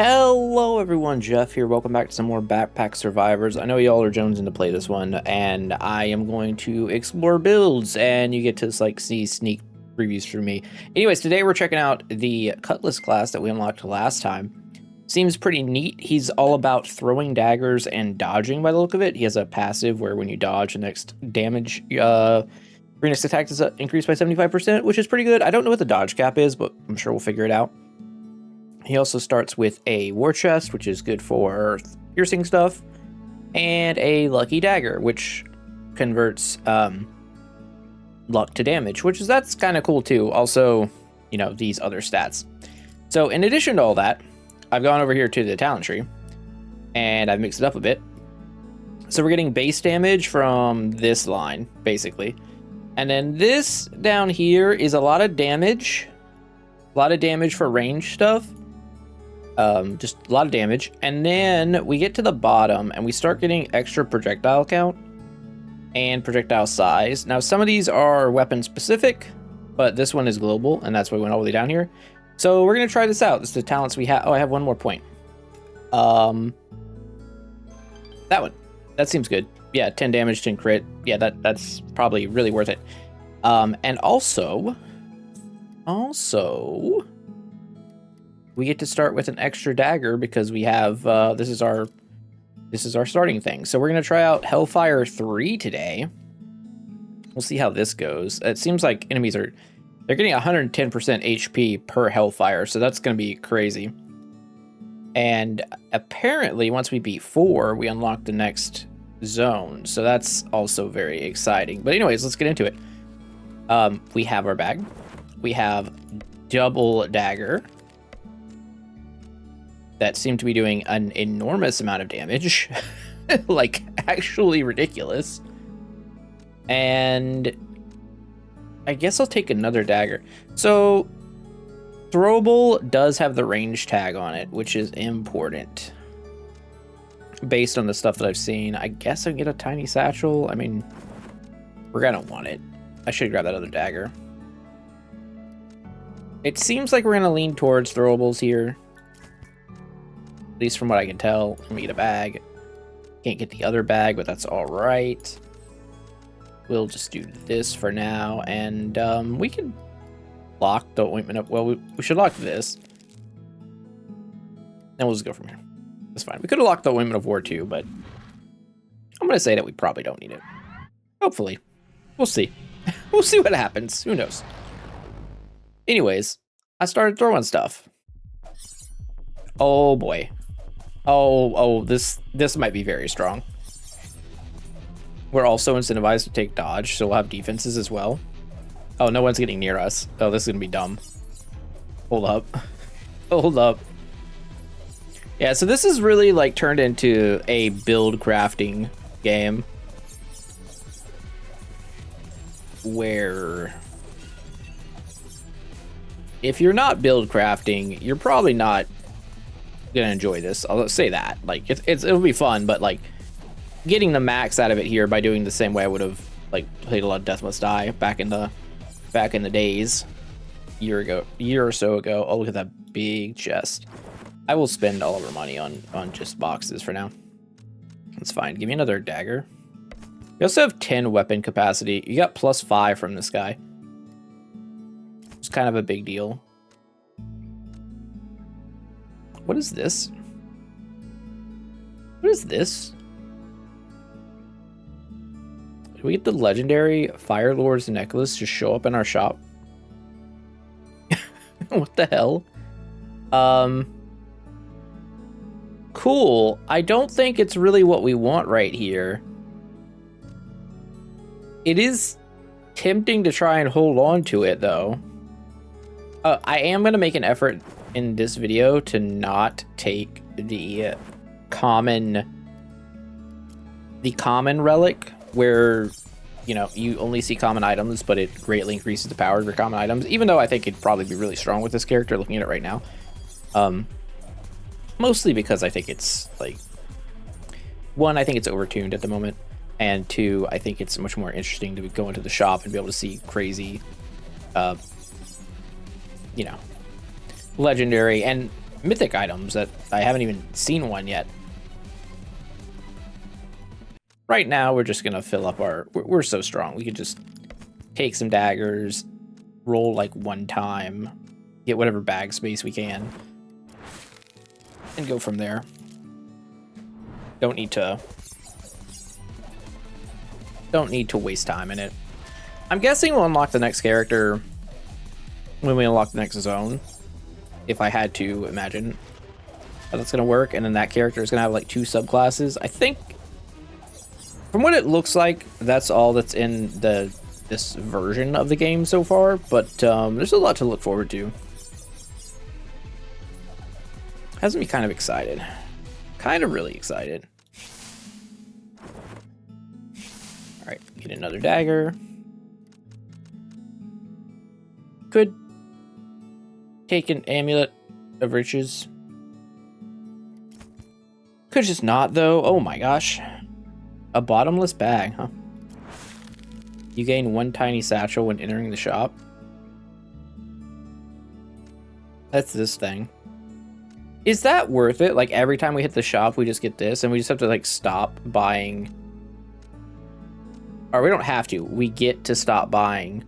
Hello everyone, Jeff here. Welcome back to some more Backpack Survivors. I know y'all are jonesing to play this one, and I am going to explore builds, and you get to see sneak previews from me. Anyways, today we're checking out the Cutlass class that we unlocked last time. Seems pretty neat. He's all about throwing daggers and dodging by the look of it. He has a passive where when you dodge, the next damage, your next attack is increased by 75%, which is pretty good. I don't know what the dodge cap is, but I'm sure we'll figure it out. He also starts with a war chest, which is good for piercing stuff, and a lucky dagger, which converts luck to damage, that's kind of cool too. Also, these other stats. So in addition to all that, I've gone over here to the talent tree, and I've mixed it up a bit. So we're getting base damage from this line, basically. And then this down here is a lot of damage. A lot of damage for range stuff. Just a lot of damage. And then we get to the bottom and we start getting extra projectile count and projectile size. Now, some of these are weapon specific, but this one is global, and that's why we went all the way down here. So we're going to try this out. This is the talents we have. Oh, I have one more point. That one. That seems good. Yeah, 10 damage, 10 crit. Yeah, that's probably really worth it. And also, we get to start with an extra dagger because we have this is our starting thing. So we're gonna try out Hellfire 3 today. We'll see how this goes. It seems like enemies they're getting 110% HP per Hellfire, so that's gonna be crazy. And apparently, once we beat 4, we unlock the next zone. So that's also very exciting. But anyways, let's get into it. We have our bag. We have double dagger that seem to be doing an enormous amount of damage. Like, actually ridiculous. And I guess I'll take another dagger. So throwable does have the range tag on it, which is important. Based on the stuff that I've seen, I guess I get a tiny satchel. I mean, we're gonna want it. I should grab that other dagger. It seems like we're gonna lean towards throwables here. At least from what I can tell. Let me get a bag. Can't get the other bag, but that's all right. We'll just do this for now, and we can lock the ointment up. Well, we should lock this, and we'll just go from here. That's fine. We could have locked the ointment of war too, but I'm gonna say that we probably don't need it. Hopefully, we'll see. We'll see what happens. Who knows? Anyways, I started throwing stuff. Oh boy. Oh, this might be very strong. We're also incentivized to take dodge, so we'll have defenses as well. Oh, no one's getting near us. Oh, this is gonna be dumb. Hold up. Hold up. Yeah, so this is really like turned into a build crafting game where if you're not build crafting, you're probably not gonna enjoy this. I'll say that. Like, it'll be fun, but like getting the max out of it here by doing the same way I would have like played a lot of Death Must Die back in the days, year or so ago. Oh, look at that big chest. I will spend all of our money on just boxes for now. That's fine. Give me another dagger. We also have 10 weapon capacity. You got +5 from this guy. It's kind of a big deal. What is this? What is this? Do we get the legendary Fire Lord's necklace just show up in our shop? What the hell? Cool. I don't think it's really what we want right here. It is tempting to try and hold on to it, though. I am going to make an effort in this video to not take the common relic, where you only see common items, but it greatly increases the power of your common items, even though I think it'd probably be really strong with this character looking at it right now. Mostly because I think it's like, one, I think it's overtuned at the moment, and two, I think it's much more interesting to go into the shop and be able to see crazy legendary, and mythic items that I haven't even seen one yet. Right now, we're just gonna fill up our... We're so strong. We could just take some daggers, roll like one time, get whatever bag space we can, and go from there. Don't need to waste time in it. I'm guessing we'll unlock the next character when we unlock the next zone, if I had to imagine how that's gonna work, and then that character is gonna have like 2 subclasses. I think, from what it looks like, that's all that's in this version of the game so far, but there's a lot to look forward to. Has me kind of excited. Kind of really excited. Alright, get another dagger. Could take an amulet of riches. Could just not, though. Oh my gosh. A bottomless bag, huh? You gain 1 tiny satchel when entering the shop. That's this thing. Is that worth it? Like, every time we hit the shop, we just get this, and we just have to, like, stop buying... Or we don't have to. We get to stop buying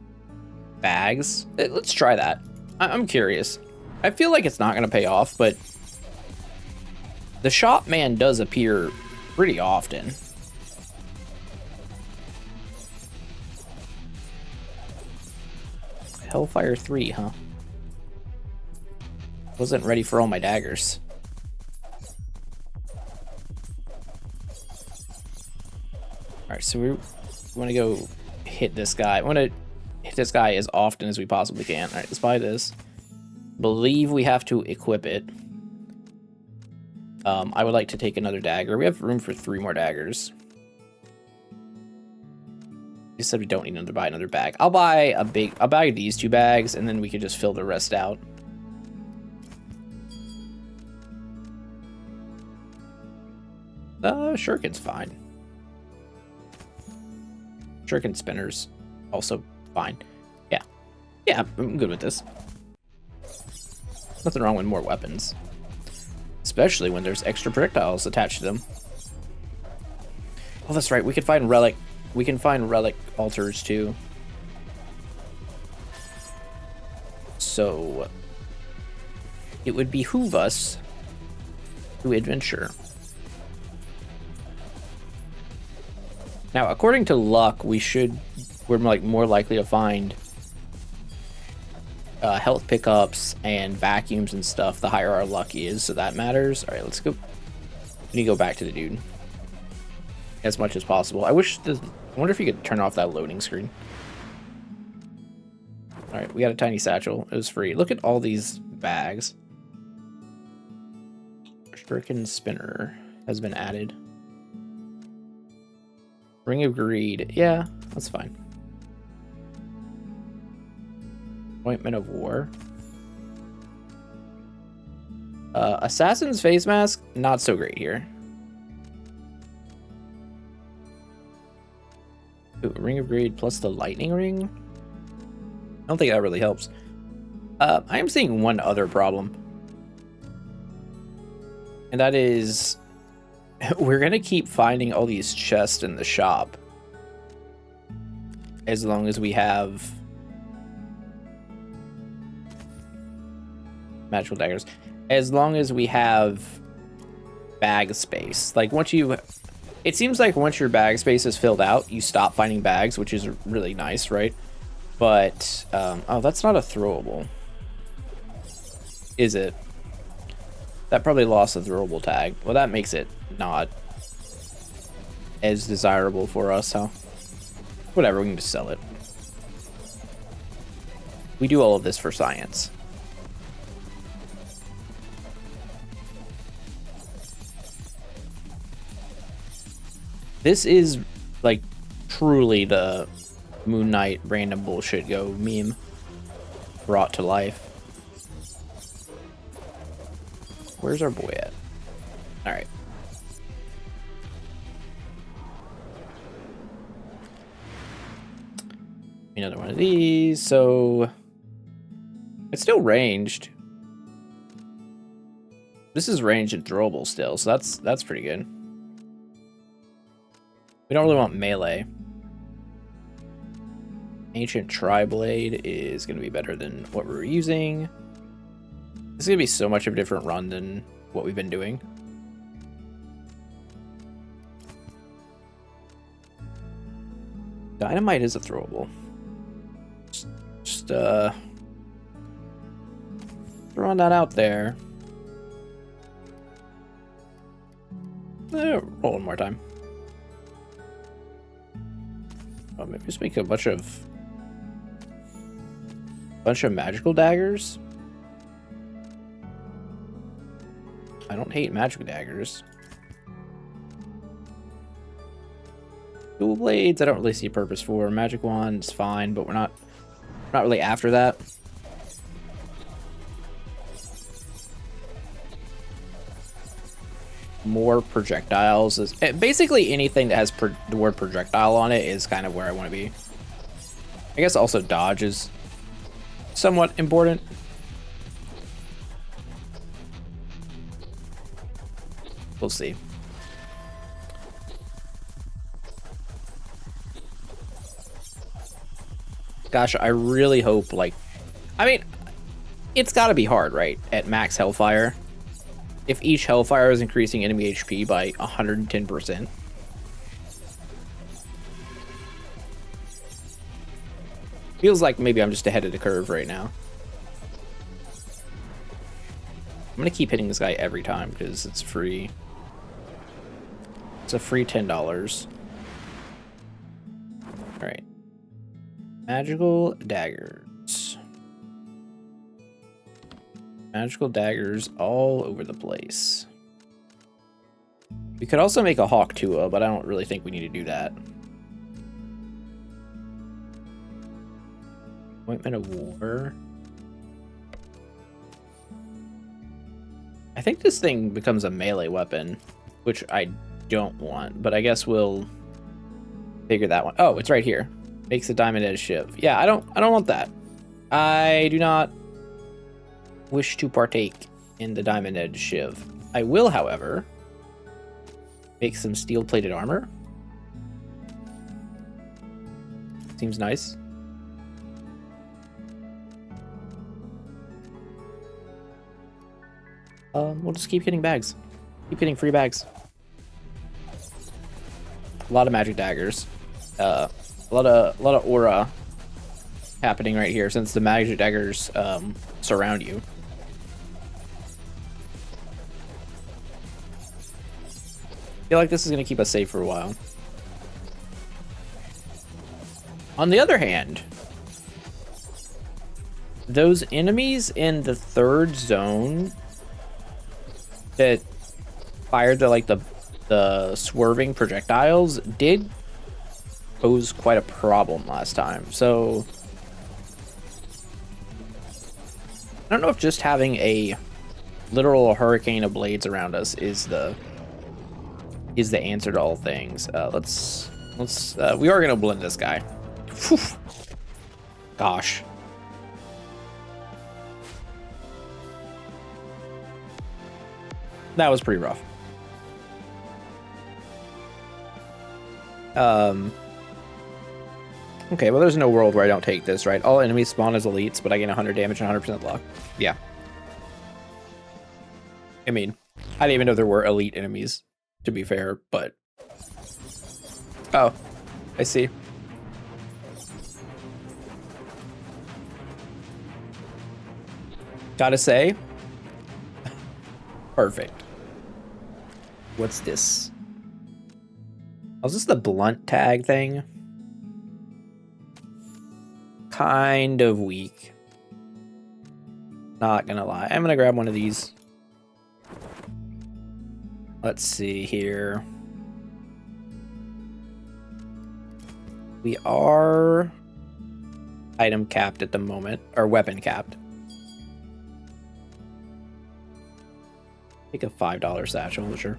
bags. Let's try that. I'm curious. I feel like it's not going to pay off, but... The shop man does appear pretty often. Hellfire 3, huh? Wasn't ready for all my daggers. Alright, so we want to go hit this guy. I want to hit this guy as often as we possibly can. Alright, let's buy this. Believe we have to equip it. I would like to take another dagger. We have room for 3 more daggers. You said we don't need to buy another bag. I'll buy these 2 bags, and then we could just fill the rest out. Shuriken's fine. Shuriken spinners also fine. Yeah, I'm good with this. Nothing wrong with more weapons, especially when there's extra projectiles attached to them. Oh, that's right. We can find relic. We can find relic altars too. So it would behoove us to adventure. Now, according to luck, we're like more likely to find health pickups and vacuums and stuff the higher our luck is, so that matters. All right, let's go. We need to go back to the dude as much as possible. I wonder if you could turn off that loading screen. All right, we got a tiny satchel. It was free. Look at all these bags. Shuriken spinner has been added. Ring of Greed. Yeah, that's fine. Ointment of War. Assassin's Face Mask, not so great here. Ooh, Ring of Greed plus the Lightning Ring? I don't think that really helps. I am seeing one other problem. And that is... we're gonna keep finding all these chests in the shop. As long as we have... magical daggers. As long as we have bag space. Like, once you... It seems like once your bag space is filled out, you stop finding bags, which is really nice, right? But, oh, that's not a throwable. Is it? That probably lost the throwable tag. Well, that makes it not as desirable for us, huh? Whatever, we can just sell it. We do all of this for science. This is, like, truly the Moon Knight random bullshit go meme brought to life. Where's our boy at? Alright. Another one of these, so... It's still ranged. This is ranged and throwable still, so that's pretty good. We don't really want melee. Ancient Tri-Blade is going to be better than what we're using. This is going to be so much of a different run than what we've been doing. Dynamite is a throwable. Just throwing that out there. Roll one more time. Maybe just make a bunch of magical daggers. I don't hate magic daggers. Dual blades, I don't really see a purpose for. Magic wand's fine, but we're not really after that. More projectiles is basically anything that has the word projectile on it is kind of where I want to be. I guess also dodge is somewhat important. We'll see. Gosh, I really hope, like, I mean, it's got to be hard, right? At max Hellfire. If each Hellfire is increasing enemy HP by 110%. Feels like maybe I'm just ahead of the curve right now. I'm going to keep hitting this guy every time because it's free. It's a free $10. Alright. Magical daggers. Magical daggers all over the place. We could also make a Hawk Tua, but I don't really think we need to do that. Appointment of War. I think this thing becomes a melee weapon, which I don't want, but I guess we'll figure that one. Oh, it's right here. Makes a diamond edge shiv. Yeah, I don't want that. I do not wish to partake in the diamond edge shiv. I will, however, make some steel plated armor. Seems nice. We'll just keep getting bags. Keep getting free bags. A lot of magic daggers. A lot of aura happening right here since the magic daggers surround you. I feel like this is going to keep us safe for a while. On the other hand, those enemies in the third zone that fired the swerving projectiles did pose quite a problem last time. So I don't know if just having a literal hurricane of blades around us is the answer to all things. Let's we are gonna blend this guy. Whew. Gosh. That was pretty rough. Okay, well, there's no world where I don't take this, right? All enemies spawn as elites, but I gain 100 damage and 100% luck. Yeah. I mean, I didn't even know there were elite enemies, to be fair, but... Oh, I see. Gotta say... Perfect. What's this? Oh, is this the blunt tag thing? Kind of weak. Not gonna lie. I'm gonna grab one of these. Let's see here. We are item capped at the moment, or weapon capped. Take a $5 satchel, sure.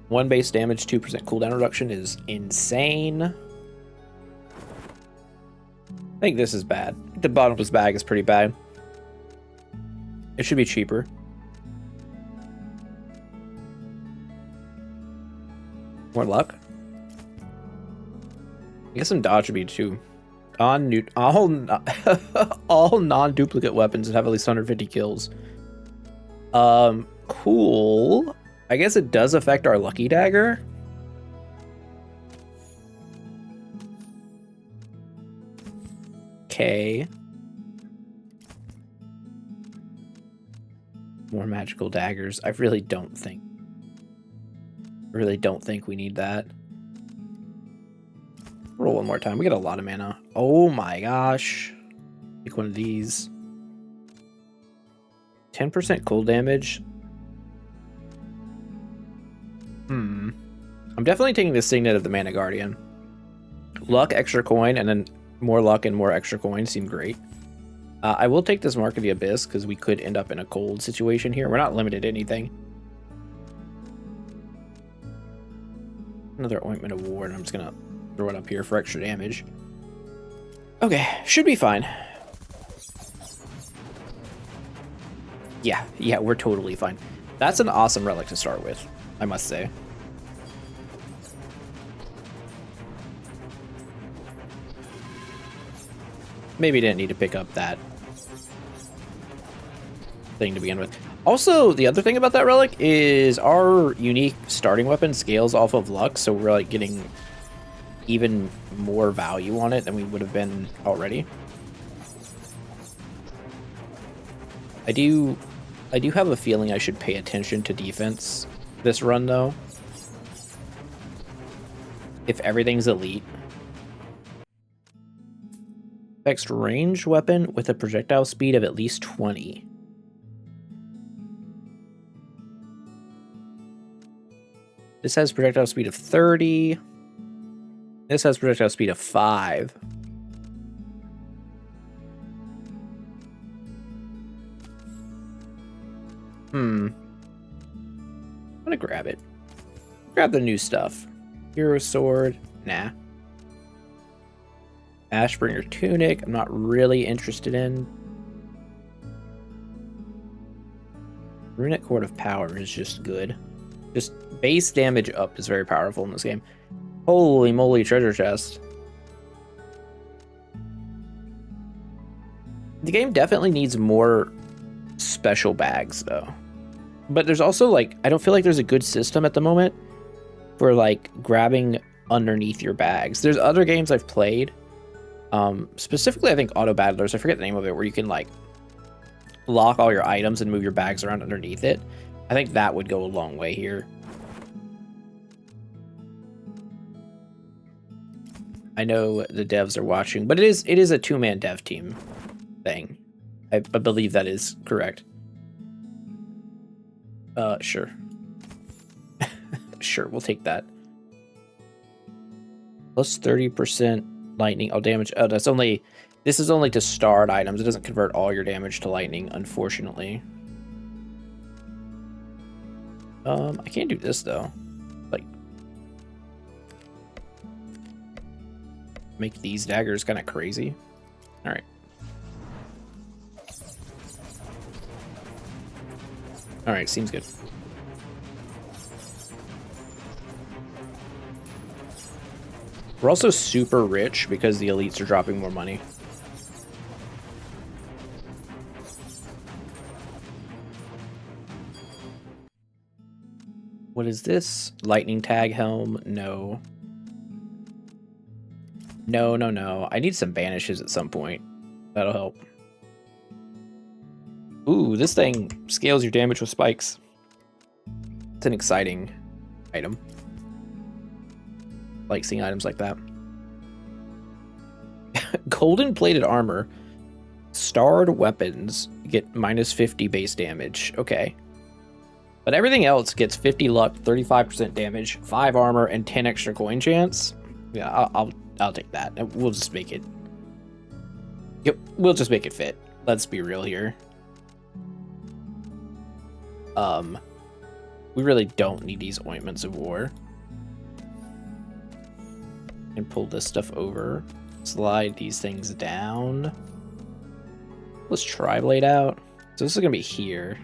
1 base damage, 2% cooldown reduction is insane. I think this is bad. The bottomless bag is pretty bad. It should be cheaper. More luck. I guess some dodge would be too. All non-duplicate weapons that have at least 150 kills. Cool. I guess it does affect our lucky dagger. Okay. More magical daggers. I really don't think we need that. Roll one more time. We get a lot of mana. Oh my gosh. Take one of these. 10% cold damage. I'm definitely taking the Signet of the Mana Guardian. Luck, extra coin, and then more luck and more extra coin seem great. I will take this Mark of the Abyss because we could end up in a cold situation here. We're not limited to anything. Another Ointment of War, and I'm just going to throw it up here for extra damage. Okay, should be fine. Yeah, we're totally fine. That's an awesome relic to start with, I must say. Maybe didn't need to pick up that thing to begin with. Also, the other thing about that relic is our unique starting weapon scales off of luck, so we're like getting even more value on it than we would have been already. I do have a feeling I should pay attention to defense this run though. If everything's elite. Affects ranged weapon with a projectile speed of at least 20. This has projectile speed of 30. This has projectile speed of 5. I'm gonna grab it. Grab the new stuff. Hero Sword. Nah. Ashbringer Tunic, I'm not really interested in. Runic Cord of Power is just good. Just base damage up is very powerful in this game. Holy moly, treasure chest. The game definitely needs more special bags though. But there's also like, I don't feel like there's a good system at the moment for like grabbing underneath your bags. There's other games I've played. Specifically, I think Auto Battlers, I forget the name of it, where you can like lock all your items and move your bags around underneath it. I think that would go a long way here. I know the devs are watching, but it is a two-man dev team thing. I believe that is correct. Sure. Sure, we'll take that. Plus 30% lightning. Oh, damage. Oh, this is only to starred items. It doesn't convert all your damage to lightning, unfortunately. I can't do this though. Like, make these daggers kind of crazy. All right. All right, seems good. We're also super rich because the elites are dropping more money. What is this? Lightning tag helm? No. No. I need some banishes at some point. That'll help. Ooh, this thing scales your damage with spikes. It's an exciting item. Like seeing items like that. Golden plated armor. Starred weapons get minus 50 base damage. Okay. But everything else gets 50 luck, 35% damage, 5 armor, and 10 extra coin chance. Yeah, I'll take that. We'll just make it. Yep, we'll just make it fit. Let's be real here. We really don't need these ointments of war. And pull this stuff over. Slide these things down. Let's Tri-Blade out. So this is going to be here.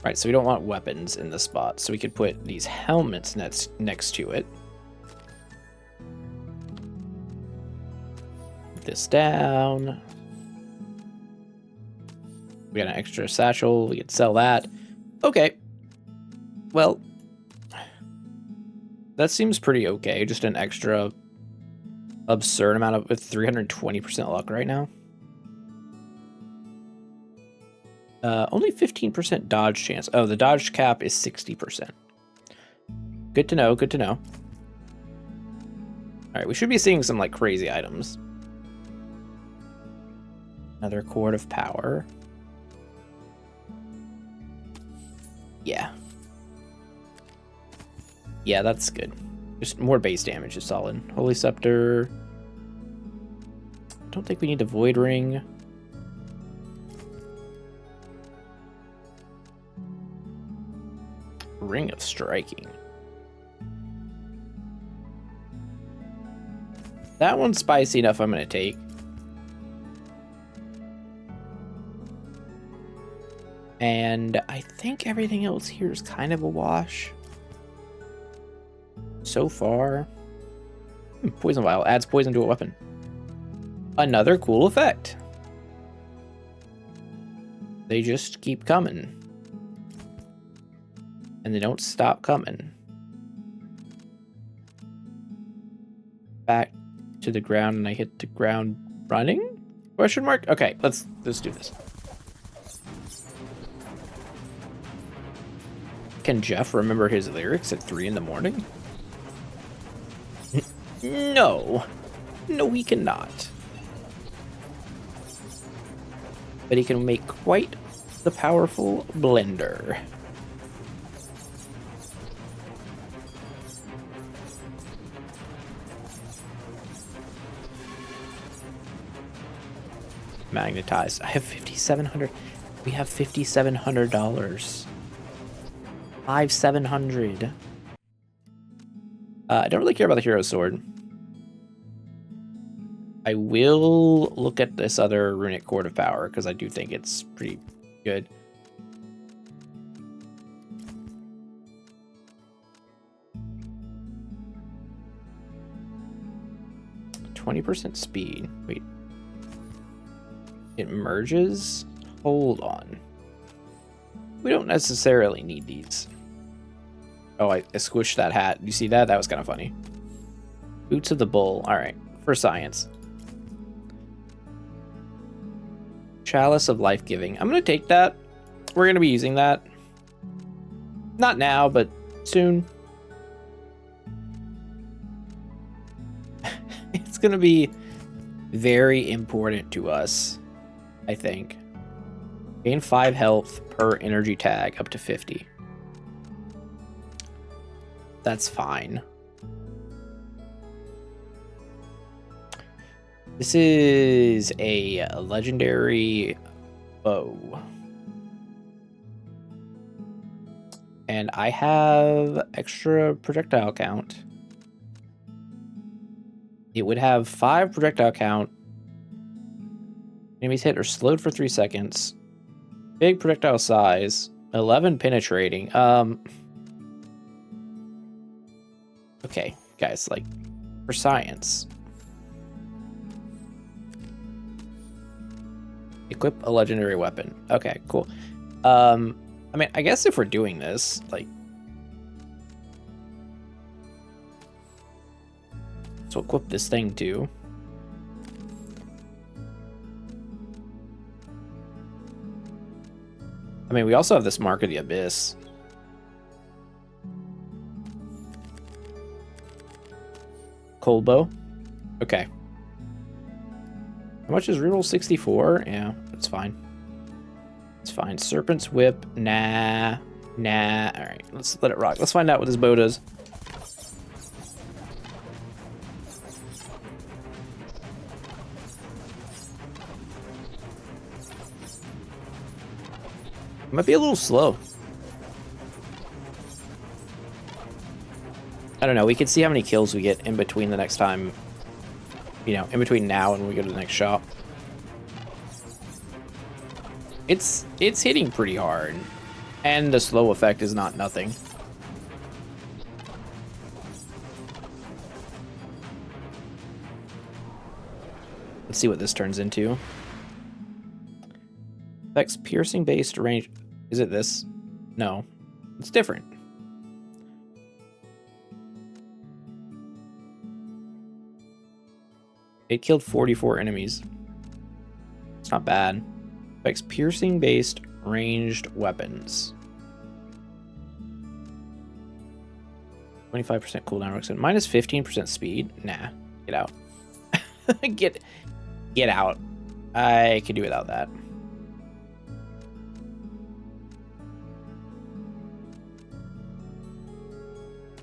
Right, so we don't want weapons in this spot. So we could put these helmets next to it. Put this down. We got an extra satchel. We could sell that. Okay. Well, that seems pretty okay. Just an extra absurd amount of, with 320% luck right now. Only 15% dodge chance. Oh, the dodge cap is 60%. Good to know, good to know. Alright, we should be seeing some, like, crazy items. Another cord of power. Yeah. Yeah, that's good. Just more base damage is solid. Holy Scepter. Don't think we need the Void Ring. Ring of Striking. That one's spicy enough I'm going to take. And I think everything else here is kind of a wash. So far. Poison Vial adds poison to a weapon. Another cool effect. They just keep coming. And they don't stop coming. Back to the ground and I hit the ground running? Question mark? Okay, let's do this. Can Jeff remember his lyrics at 3 in the morning? No. No, he cannot. But he can make quite the powerful blender. Magnetized. I have 5,700. We have $5,700. 5,700. I don't really care about the hero sword. I will look at this other runic cord of power because I do think it's pretty good. %20 speed. Wait. It merges? Hold on. We don't necessarily need these. Oh, I squished that hat. You see that? That was kind of funny. Boots of the Bull. Alright. For science. Chalice of Life-Giving. I'm going to take that. We're going to be using that. Not now, but soon. It's going to be very important to us, I think. Gain 5 health per energy tag up to 50. That's fine. This is a legendary bow. And I have extra projectile count. It would have 5 projectile count. Enemies hit are slowed for 3 seconds. Big projectile size. 11 penetrating. Okay, guys, like, for science. Equip a legendary weapon. Okay, cool. I mean, I guess if we're doing this, like... So equip this thing, too. I mean, we also have this Mark of the Abyss. Cold Bow. Okay. How much is reroll? 64? Yeah, that's fine. It's fine. Serpent's Whip. Nah. Nah. Alright, let's let it rock. Let's find out what this bow does. It might be a little slow. I don't know. We could see how many kills we get in between the next time. You know, in between now and we go to the next shop. It's hitting pretty hard. And the slow effect is not nothing. Let's see what this turns into. Affects piercing based range. Is it this? No. It's different. It killed 44 enemies. It's not bad. Affects piercing based ranged weapons. 25% cooldown reduction. Minus 15% speed? Nah. Get out. Get out. I could do without that.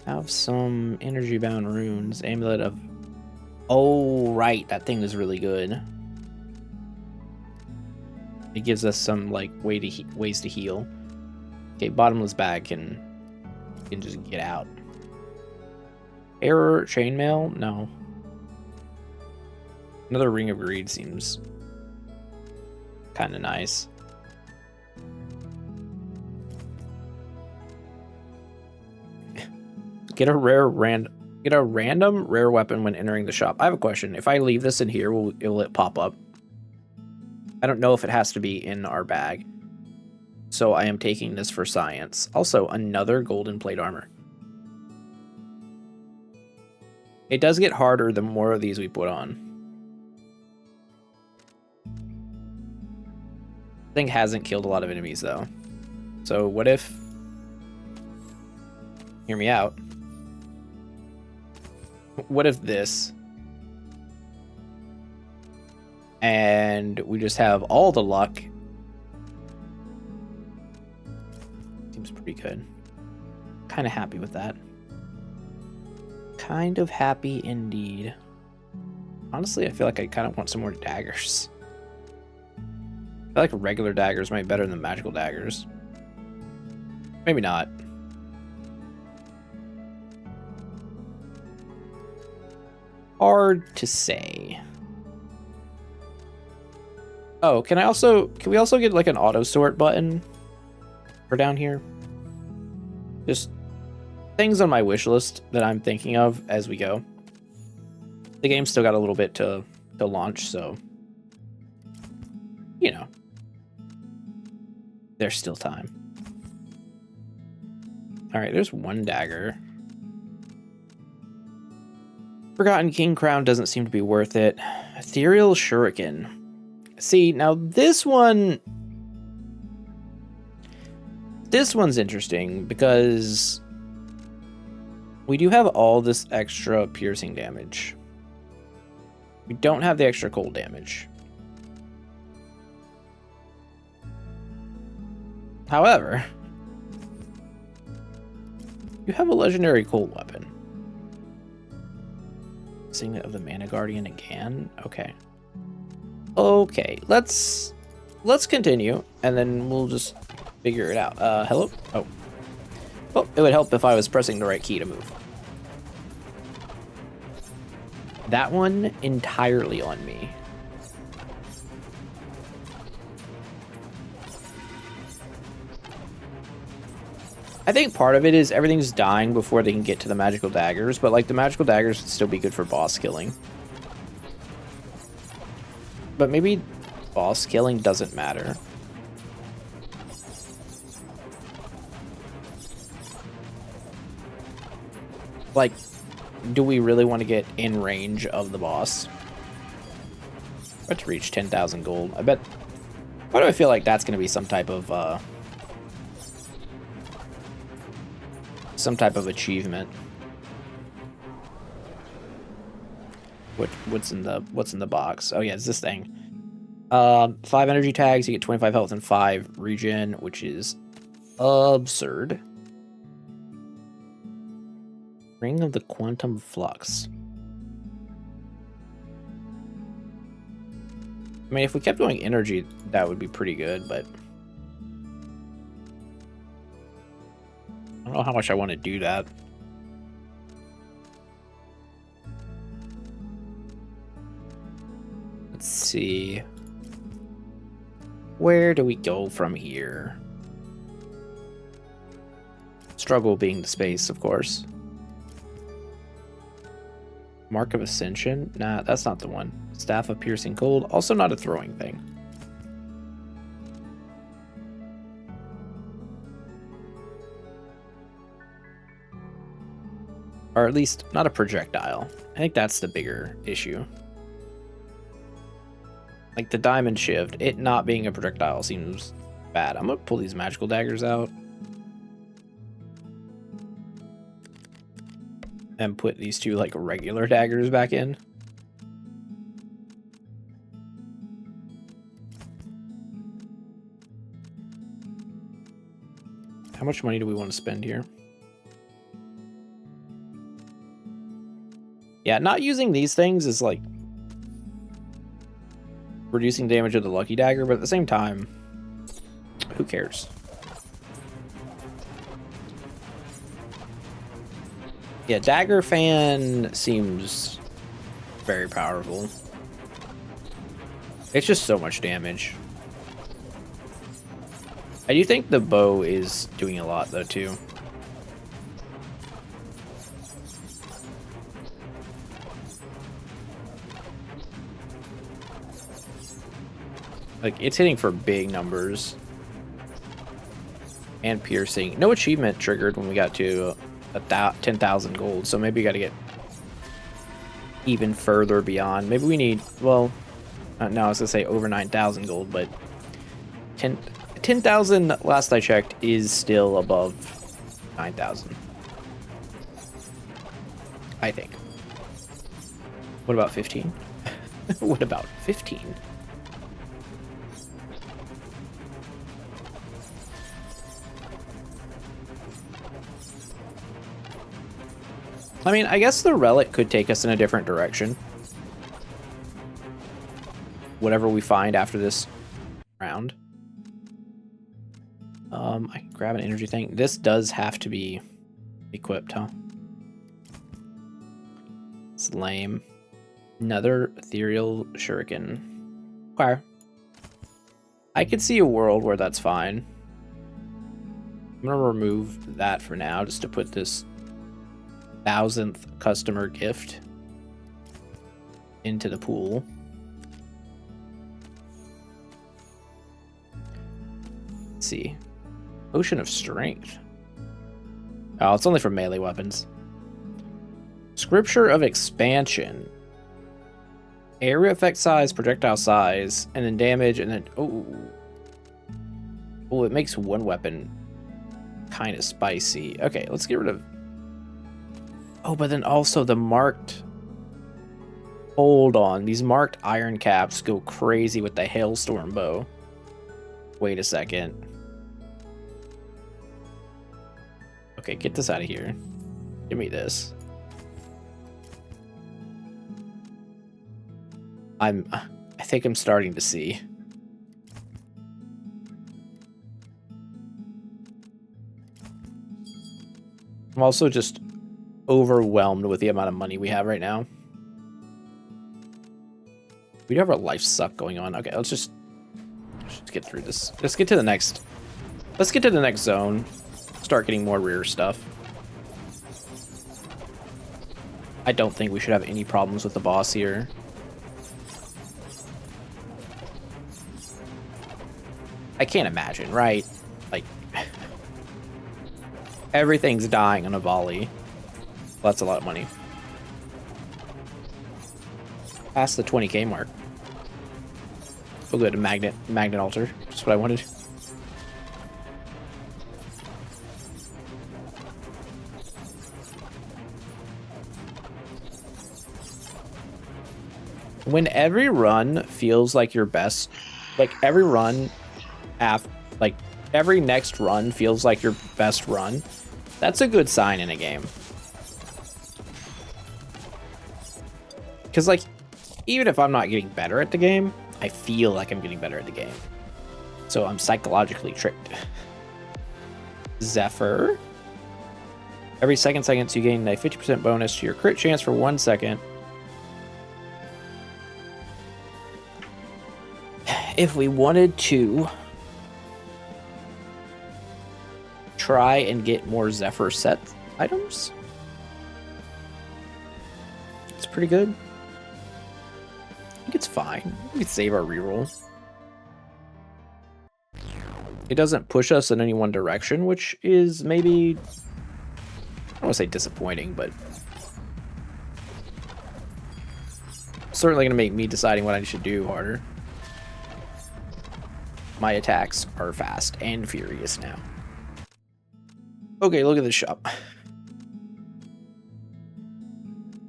Have some energy bound runes. Amulet of... Oh, right. That thing is really good. It gives us some, like, ways to heal. Okay, bottomless bag can just get out. Error chainmail? No. Another ring of greed seems kind of nice. Get a random rare weapon when entering the shop. I have a question. If I leave this in here, will it pop up? I don't know if it has to be in our bag. So I am taking this for science. Also, another golden plate armor. It does get harder the more of these we put on. Thing hasn't killed a lot of enemies though. So what if... Hear me out. What if this... And we just have all the luck. Seems pretty good. Kind of happy with that. Kind of happy indeed. Honestly, I feel like I kind of want some more daggers. I feel like regular daggers might be better than magical daggers. Maybe not. Hard to say. Oh, can we also get like an auto sort button for down here? Just things on my wish list that I'm thinking of as we go. The game's still got a little bit to launch, so you know, there's still time. All right, there's one dagger. Forgotten King Crown doesn't seem to be worth it. Ethereal Shuriken. See, now this one's interesting because we do have all this extra piercing damage. We don't have the extra cold damage. However, you have a legendary cold weapon. Signet of the Mana Guardian again? Okay. Okay, let's continue, and then we'll just figure it out. Hello? Oh. Well, it would help if I was pressing the right key to move. That one entirely on me. I think part of it is everything's dying before they can get to the magical daggers, but like the magical daggers would still be good for boss killing. But maybe boss killing doesn't matter. Like, do we really want to get in range of the boss? But to reach 10,000 gold, I bet. Why do I feel like that's going to be some type of achievement? What's in the box? Oh yeah, it's this thing. 5 energy tags, you get 25 health and 5 regen, which is absurd. Ring of the Quantum Flux. I mean, if we kept going energy, that would be pretty good, but I don't know how much I want to do that. Let's see. Where do we go from here? Struggle being the space, of course. Mark of Ascension? Nah, that's not the one. Staff of Piercing Cold, also not a throwing thing. Or at least not a projectile. I think that's the bigger issue. Like the Diamond Shift, it not being a projectile seems bad. I'm gonna pull these magical daggers out. And put these two like regular daggers back in. How much money do we want to spend here? Yeah, not using these things is like reducing damage of the Lucky Dagger, but at the same time, who cares? Yeah, Dagger Fan seems very powerful. It's just so much damage. I do think the bow is doing a lot though too. Like, it's hitting for big numbers. And piercing. No achievement triggered when we got to 10,000 gold, so maybe we got to get even further beyond. Maybe we need, well, no, I was going to say over 9,000 gold, but 10,000 last I checked is still above 9,000. I think. What about 15? What about 15? I mean, I guess the relic could take us in a different direction. Whatever we find after this round. I can grab an energy thing. This does have to be equipped, huh? It's lame. Another ethereal shuriken. Okay. I could see a world where that's fine. I'm gonna remove that for now, just to put this 1000th customer gift into the pool. Let's see. Potion of Strength. Oh, it's only for melee weapons. Scripture of Expansion. Area effect size, projectile size, and then damage, and then... Oh, it makes one weapon kind of spicy. Okay, let's get rid of... Oh, but then also the marked... Hold on. These marked iron caps go crazy with the Hailstorm bow. Wait a second. Okay, get this out of here. Give me this. I think I'm starting to see. I'm also just overwhelmed with the amount of money we have right now. We do have our life suck going on. Okay, let's just get through this. Let's get to the next zone. Start getting more rare stuff. I don't think we should have any problems with the boss here. I can't imagine, right? Like, everything's dying on a volley. Well, that's a lot of money. Past the 20k mark. We'll go to magnet altar. Just what I wanted. When every run feels like your best, like every run like every next run feels like your best run, that's a good sign in a game. Because like, even if I'm not getting better at the game, I feel like I'm getting better at the game. So I'm psychologically tricked. Zephyr. Every seconds you gain a 50% bonus to your crit chance for 1 second. if we wanted to try and get more Zephyr set items, it's pretty good. I think it's fine. We could save our reroll. It doesn't push us in any one direction, which is maybe, I don't want to say disappointing, but certainly going to make me deciding what I should do harder. My attacks are fast and furious now. Okay, look at this shop.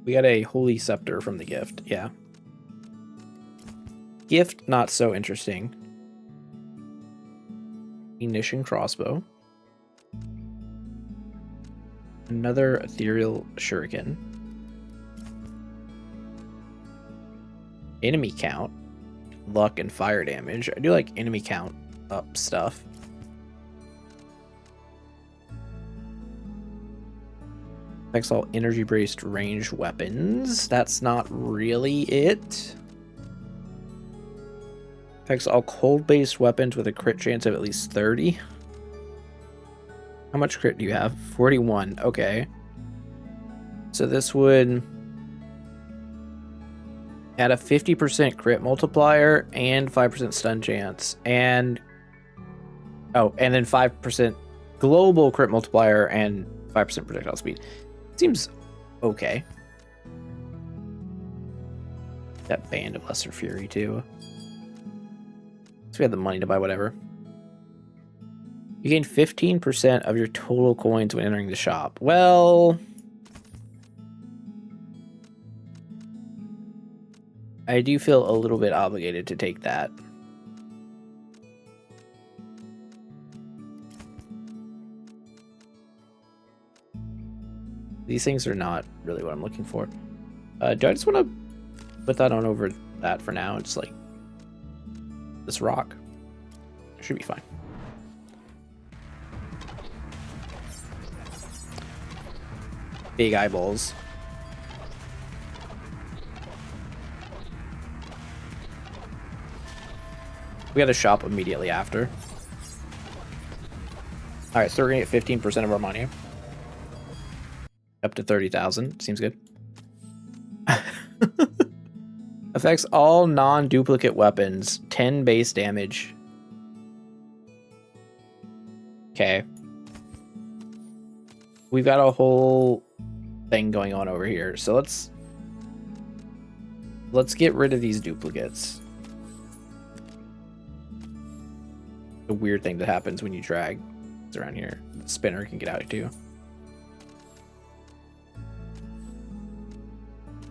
We got a Holy Scepter from the gift, yeah. Gift, not so interesting. Ignition crossbow. Another ethereal shuriken. Enemy count. Luck and fire damage. I do like enemy count up stuff. Affects all energy-based ranged weapons. That's not really it. Affects all cold-based weapons with a crit chance of at least 30. How much crit do you have? 41. Okay. So this would add a 50% crit multiplier and 5% stun chance. And oh, and then 5% global crit multiplier and 5% projectile speed. Seems okay. That Band of Lesser Fury too. So we have the money to buy whatever. You gain 15% of your total coins when entering the shop. Well, I do feel a little bit obligated to take that. These things are not really what I'm looking for. Do I just want to put that on over that for now? It's like this rock. Should be fine. Big eyeballs. We got a shop immediately after. Alright, so we're gonna get 15% of our money. Up to 30,000. Seems good. Affects all non-duplicate weapons. 10 base damage. Okay. We've got a whole thing going on over here. So let's get rid of these duplicates. The weird thing that happens when you drag around here. The spinner can get out too.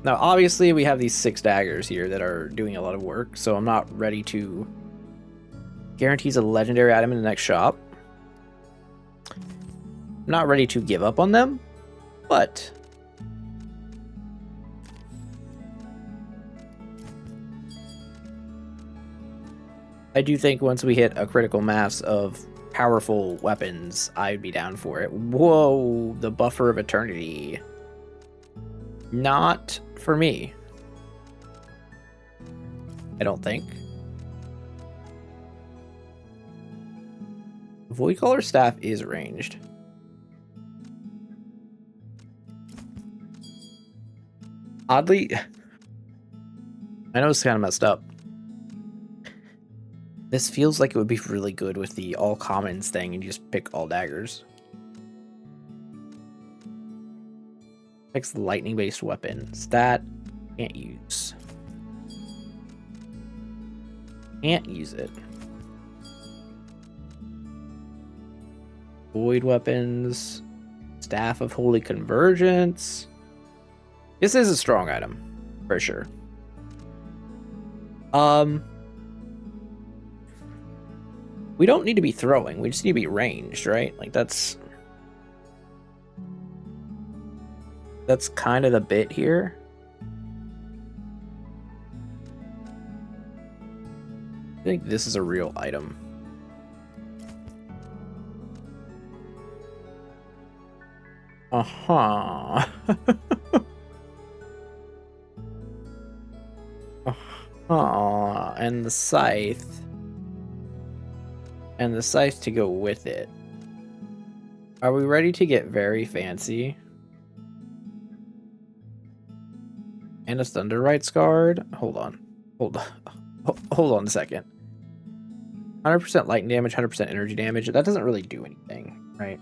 Now, obviously, we have these 6 daggers here that are doing a lot of work, so I'm not ready to guarantees a legendary item in the next shop. I'm not ready to give up on them, but I do think once we hit a critical mass of powerful weapons, I'd be down for it. Whoa, the Buffer of Eternity. Not for me. I don't think. Voidcaller Staff is ranged. Oddly, I know it's kind of messed up. This feels like it would be really good with the all commons thing and you just pick all daggers. Picks lightning based weapons. That can't use. Can't use it. Void weapons. Staff of Holy Convergence. This is a strong item, for sure. We don't need to be throwing, we just need to be ranged, right? Like that's kind of the bit here. I think this is a real item. Uh-huh. Uh-huh. And the scythe. and the scythe to go with it. Are we ready to get very fancy? And a Thunder Rights Guard? Hold on. Hold on a second. 100% lightning damage, 100% energy damage. That doesn't really do anything, right?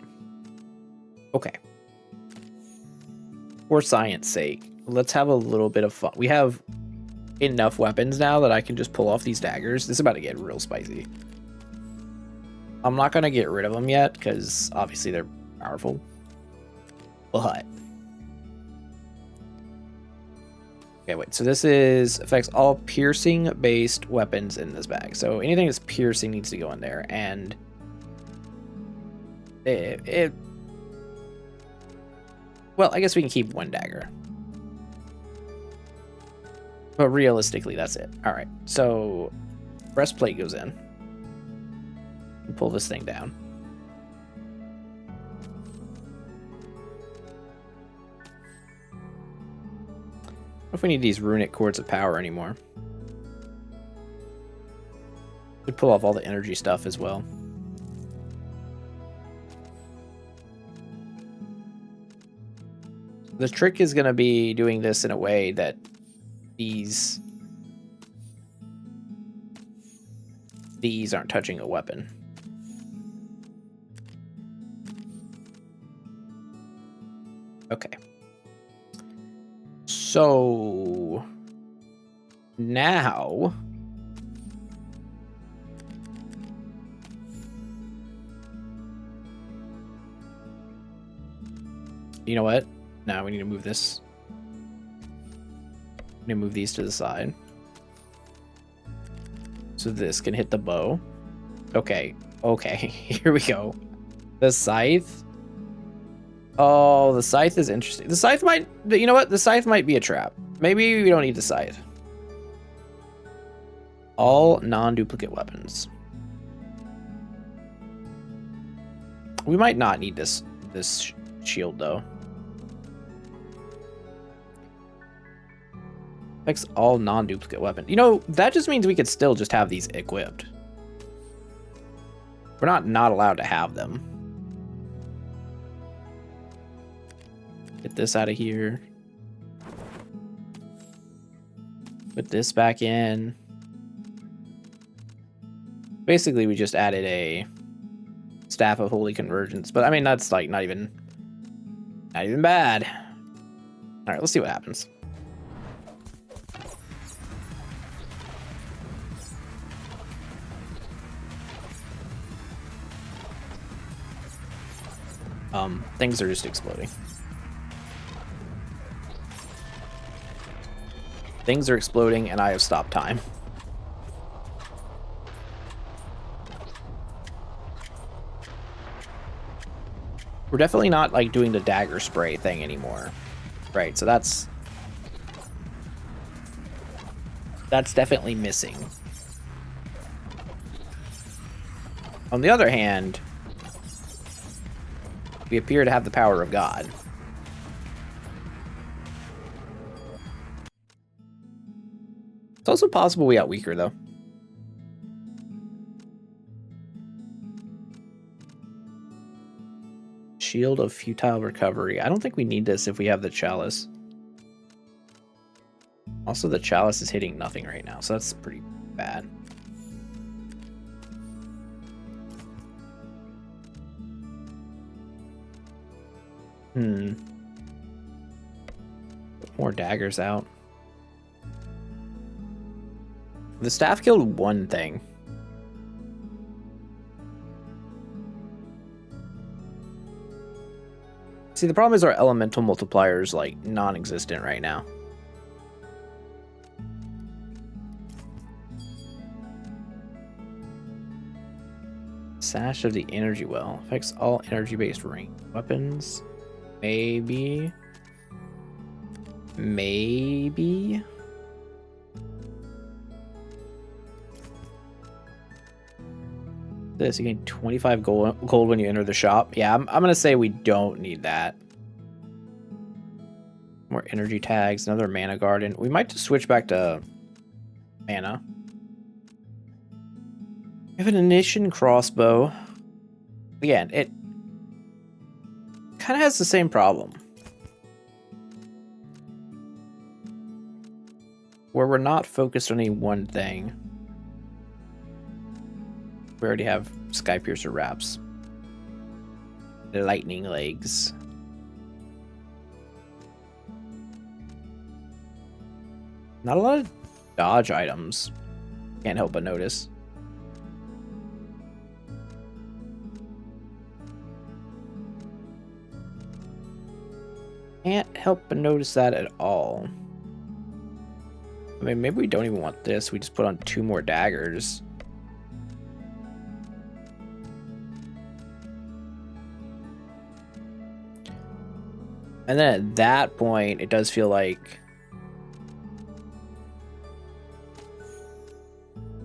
Okay. For science sake, let's have a little bit of fun. We have enough weapons now that I can just pull off these daggers. This is about to get real spicy. I'm not going to get rid of them yet because obviously they're powerful. But okay, wait. So this affects all piercing based weapons in this bag. So anything that's piercing needs to go in there, and well, I guess we can keep one dagger. But realistically, that's it. All right. So breastplate goes in. Pull this thing down. What if we need these runic cords of power anymore? We pull off all the energy stuff as well. The trick is going to be doing this in a way that these aren't touching a weapon. Okay. So now you know what? Now we need to move this. We need to move these to the side. So this can hit the bow. Okay. Okay. Here we go. The scythe. Oh, the scythe is interesting. The scythe might... You know what? The scythe might be a trap. Maybe we don't need the scythe. All non-duplicate weapons. We might not need this shield, though. Affects all non-duplicate weapons. You know, that just means we could still just have these equipped. We're not allowed to have them. Get this out of here. Put this back in. Basically, we just added a Staff of Holy Convergence. But I mean, that's like not even bad. All right, let's see what happens. Things are just exploding. Things are exploding, and I have stopped time. We're definitely not, like, doing the dagger spray thing anymore. Right, so that's definitely missing. On the other hand, we appear to have the power of God. It's also possible we got weaker, though. Shield of Futile Recovery. I don't think we need this if we have the Chalice. Also, the Chalice is hitting nothing right now, so that's pretty bad. Put more daggers out. The staff killed one thing. See, the problem is our elemental multiplier is, like, non-existent right now. Sash of the Energy Well. Affects all energy-based range weapons. Maybe. This, you gain 25 gold when you enter the shop. Yeah, I'm gonna say we don't need that. More energy tags, another mana garden. We might just switch back to mana. We have an ignition crossbow. Again, it kind of has the same problem. Where we're not focused on any one thing. We already have Skypiercer wraps. Lightning legs. Not a lot of dodge items. Can't help but notice. Can't help but notice that at all. I mean, maybe we don't even want this. We just put on 2 more daggers. And then at that point, it does feel like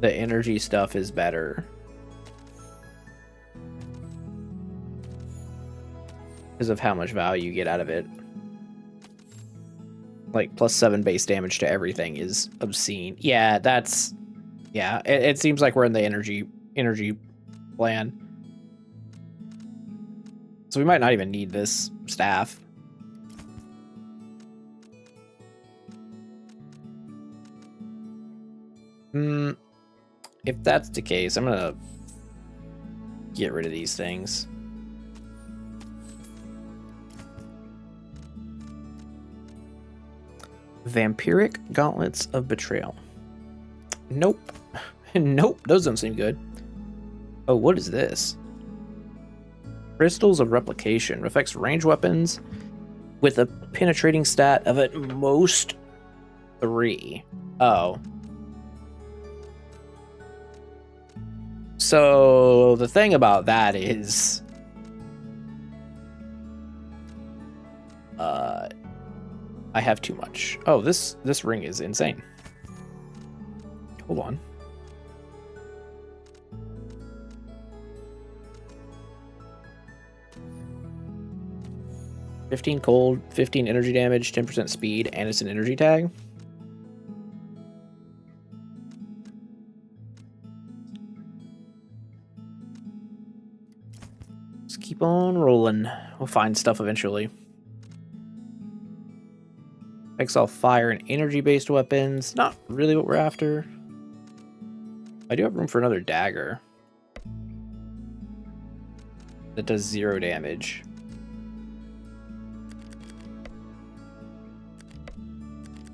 the energy stuff is better. Because of how much value you get out of it. Like, +7 base damage to everything is obscene. Yeah, that's... Yeah, it seems like we're in the energy plan. So we might not even need this staff. If that's the case, I'm gonna get rid of these things. Vampiric Gauntlets of Betrayal. Nope. Nope, those don't seem good. Oh, what is this? Crystals of Replication. Affects range weapons with a penetrating stat of at most 3. Oh. So, the thing about that is... I have too much. Oh, this ring is insane. Hold on. $15 cold, 15 energy damage, 10% speed, and it's an energy tag. Let's keep on rolling. We'll find stuff eventually. Exile fire and energy-based weapons. Not really what we're after. I do have room for another dagger. That does 0 damage.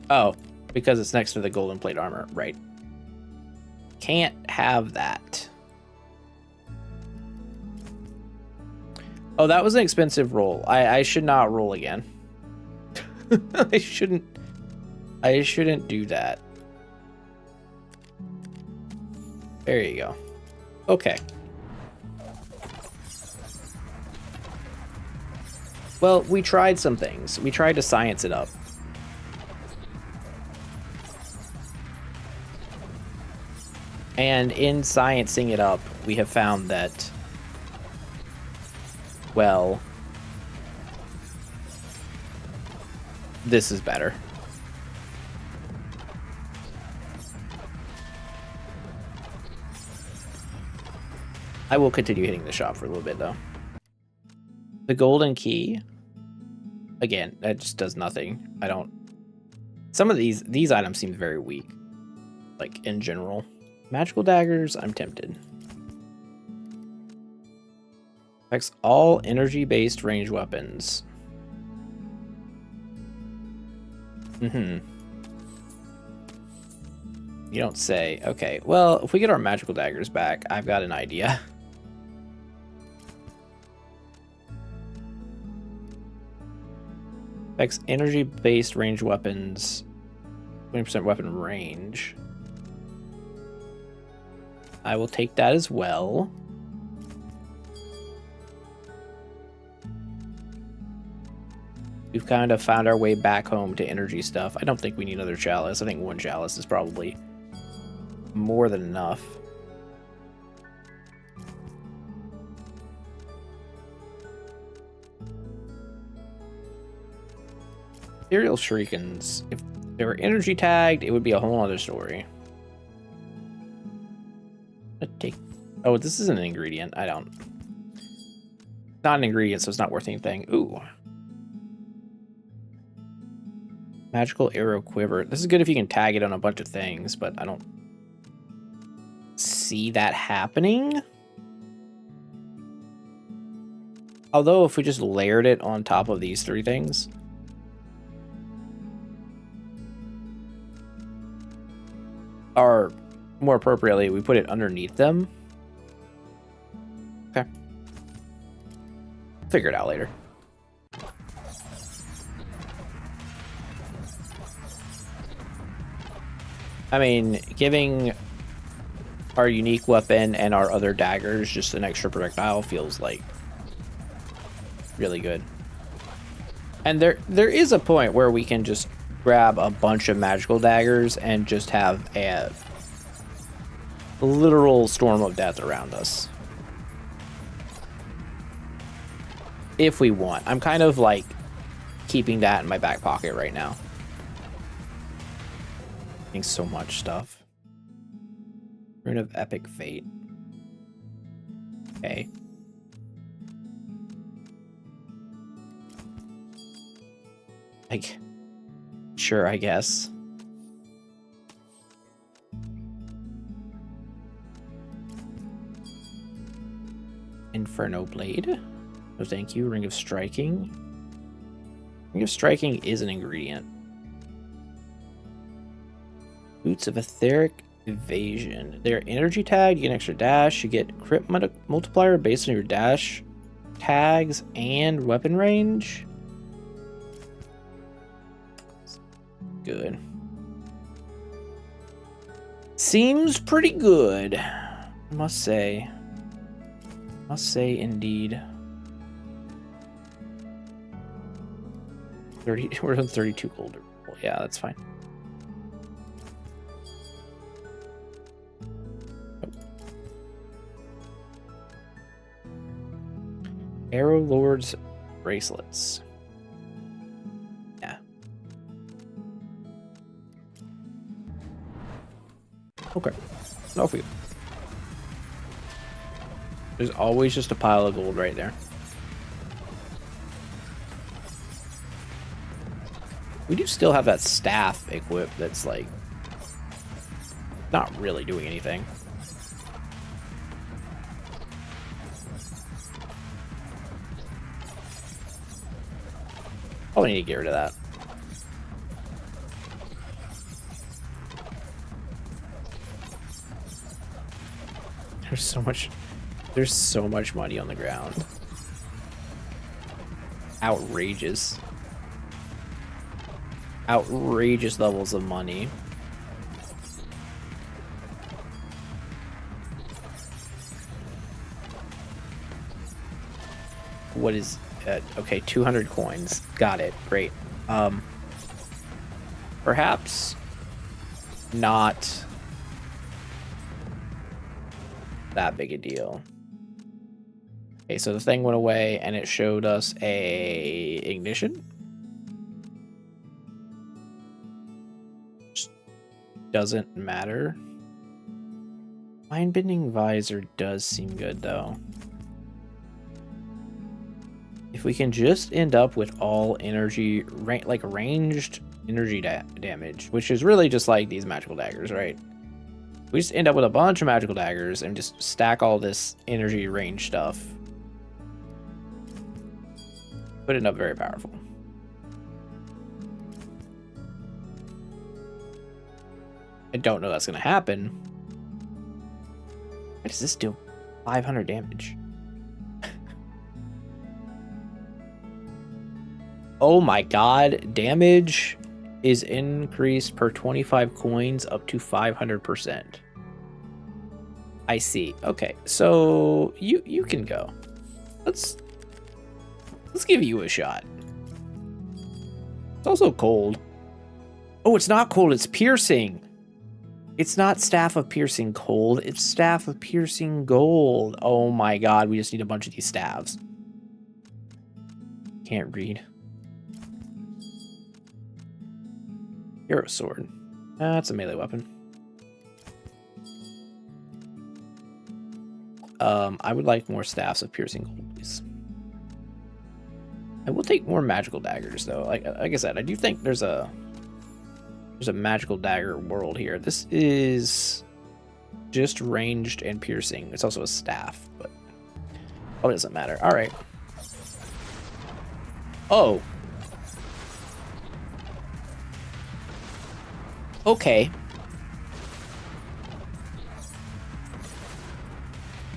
Oh, because it's next to the golden plate armor. Right. Can't have that. Oh, that was an expensive roll. I should not roll again. I shouldn't do that. There you go. Okay. Well, we tried some things. We tried to science it up. And in sciencing it up, we have found that, well, this is better. I will continue hitting the shop for a little bit, though. The golden key, again, that just does nothing. I don't... Some of these items seem very weak, like, in general. Magical daggers, I'm tempted. Affects all energy-based range weapons. You don't say. Okay, well, if we get our magical daggers back, I've got an idea. Affects energy-based range weapons. 20% weapon range. I will take that as well. We've kind of found our way back home to energy stuff. I don't think we need another chalice. I think 1 chalice is probably more than enough. Ethereal Shurikens. If they were energy tagged, it would be a whole other story. Let's take Oh, this is an ingredient. I don't. Not an ingredient, so it's not worth anything. Ooh. Magical arrow quiver. This is good if you can tag it on a bunch of things, but I don't see that happening. Although if we just layered it on top of these three things. Or more appropriately, we put it underneath them. Okay. Figure it out later. I mean, giving our unique weapon and our other daggers just an extra projectile feels like really good. And there is a point where we can just grab a bunch of magical daggers and just have a literal storm of death around us. If we want. I'm kind of like keeping that in my back pocket right now. Getting so much stuff. Rune of Epic Fate. Okay. Like, sure, I guess. Inferno Blade. No, thank you. Ring of Striking. Ring of Striking is an ingredient. Boots of Etheric Evasion. They're energy tagged. You get an extra dash. You get crit multiplier based on your dash tags and weapon range. Good. Seems pretty good, I must say. Must say indeed. 30. We're on 32 gold. Well, yeah, that's fine. Oh. Arrow Lord's bracelets. Yeah. Okay. No for you. There's always just a pile of gold right there. We do still have that staff equipped that's like not really doing anything. Probably need to get rid of that. There's so much money on the ground. Outrageous. Outrageous levels of money. What is okay, 200 coins. Got it. Great. Perhaps not that big a deal. Okay, so the thing went away and it showed us a ignition. Just doesn't matter. Mind-bending visor does seem good though. If we can just end up with all energy, like ranged energy damage, which is really just like these magical daggers, right? We just end up with a bunch of magical daggers and just stack all this energy range stuff. Would end up very powerful. I don't know that's going to happen. Why does this do 500 damage? Oh my god, damage is increased per 25 coins up to 500%. I see. Okay, so you can go. Let's give you a shot. It's also cold. Oh, it's not cold, it's piercing. It's not Staff of Piercing Cold, it's Staff of Piercing Gold. Oh my god, we just need a bunch of these staves. Can't read. Hero Sword. That's a melee weapon. I would like more staffs of piercing gold, please. I will take more magical daggers, though. Like I said, I do think there's a magical dagger world here. This is just ranged and piercing. It's also a staff, but probably doesn't matter. All right. Oh. Okay.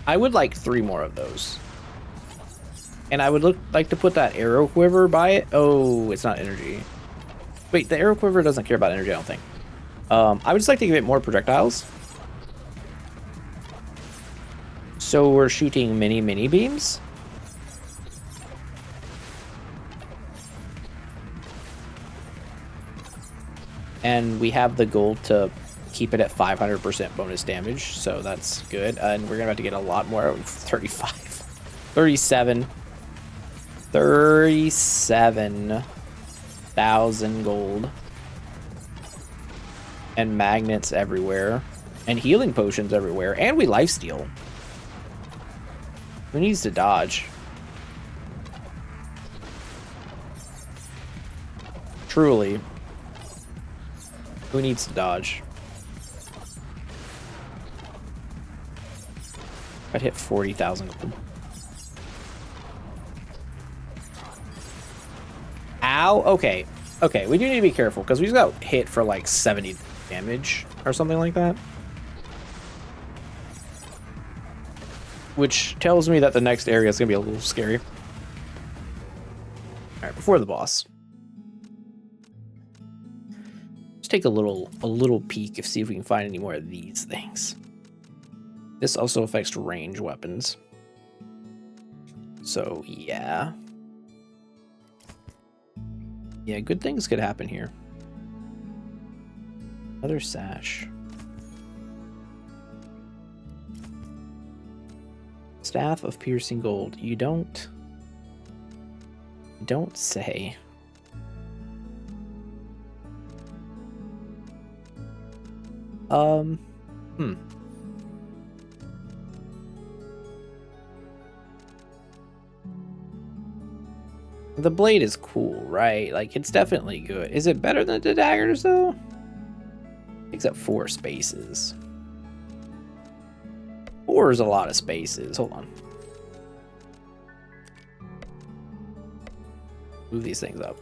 I would like 3 more of those. And I would like to put that arrow quiver by it. Oh, it's not energy. Wait, the arrow quiver doesn't care about energy, I don't think. I would just like to give it more projectiles. So we're shooting mini beams. And we have the gold to keep it at 500% bonus damage, so that's good. And we're gonna have to get a lot more. 35, 37, 37,000 gold, and magnets everywhere, and healing potions everywhere, and we lifesteal. Who needs to dodge? Truly. Who needs to dodge? I'd hit 40,000 gold. Ow! Okay. Okay, we do need to be careful, because we just got hit for like 70 damage or something like that. Which tells me that the next area is going to be a little scary. Alright, before the boss. Let's take a little peek see if we can find any more of these things. This also affects range weapons. So, yeah. Yeah, good things could happen here. Another sash. Staff of piercing gold. You don't say. The blade is cool, right? Like, it's definitely good. Is it better than the daggers, though? Takes up 4 spaces. 4 is a lot of spaces. Hold on. Move these things up.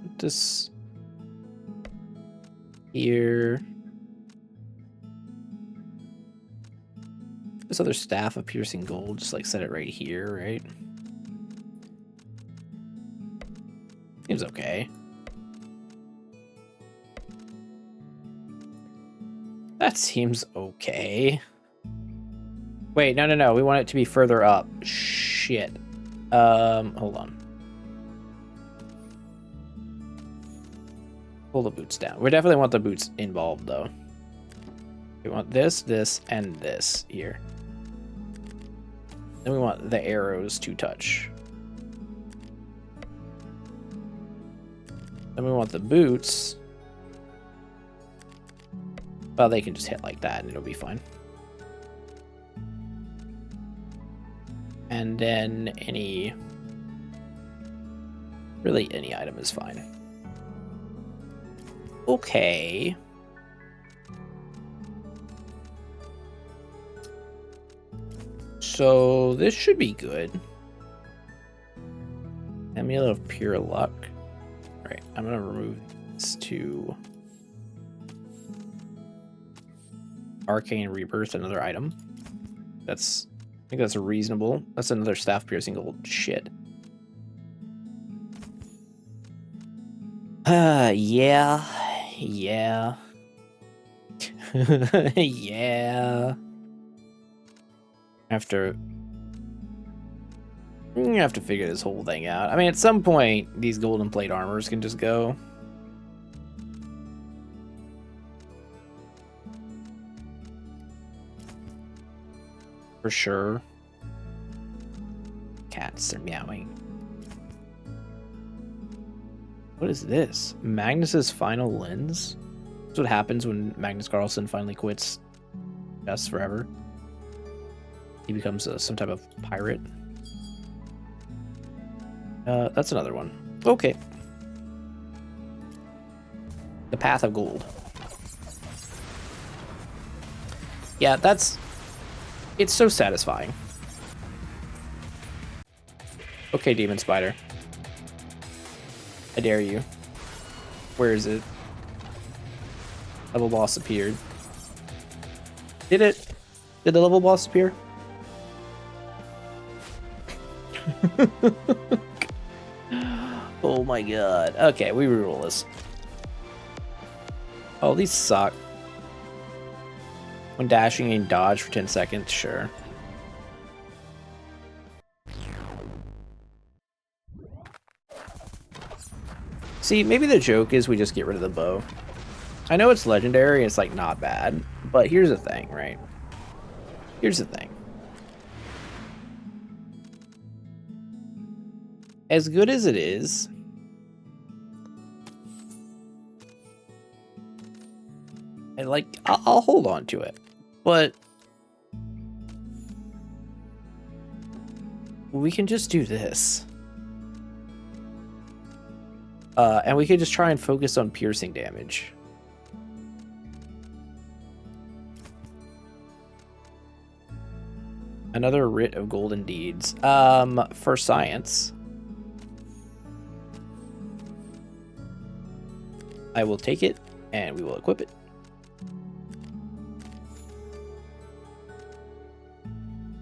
Put this here. This other staff of piercing gold, just like set it right here, right? Seems okay. That seems okay. Wait, no. We want it to be further up. Shit. Hold on. Pull the boots down. We definitely want the boots involved, though. We want this, and this here. Then we want the arrows to touch. Then we want the boots. Well, they can just hit like that and it'll be fine. And then really any item is fine. Okay. So this should be good. Amulet of pure luck. All right, I'm gonna remove this to arcane rebirth, another item. I think that's reasonable. That's another staff piercing gold. Shit. Yeah. Yeah. You have to figure this whole thing out. I mean, at some point, these golden plate armors can just go. For sure. Cats are meowing. What is this? Magnus's final lens? That's what happens when Magnus Carlsen finally quits chess forever. He becomes some type of pirate. That's another one. Okay. The Path of Gold. Yeah, it's so satisfying. Okay, Demon Spider. I dare you. Where is it? Level boss appeared. Did it? Did the level boss appear? Oh my god. Okay, we reroll this. Oh, these suck. When dashing and dodge for 10 seconds, sure. See, maybe the joke is we just get rid of the bow. I know it's legendary, it's like not bad, but here's the thing, right? Here's the thing. As good as it is, and like, I'll hold on to it, but we can just do this. And we could just try and focus on piercing damage. Another writ of golden deeds. For science, I will take it and we will equip it.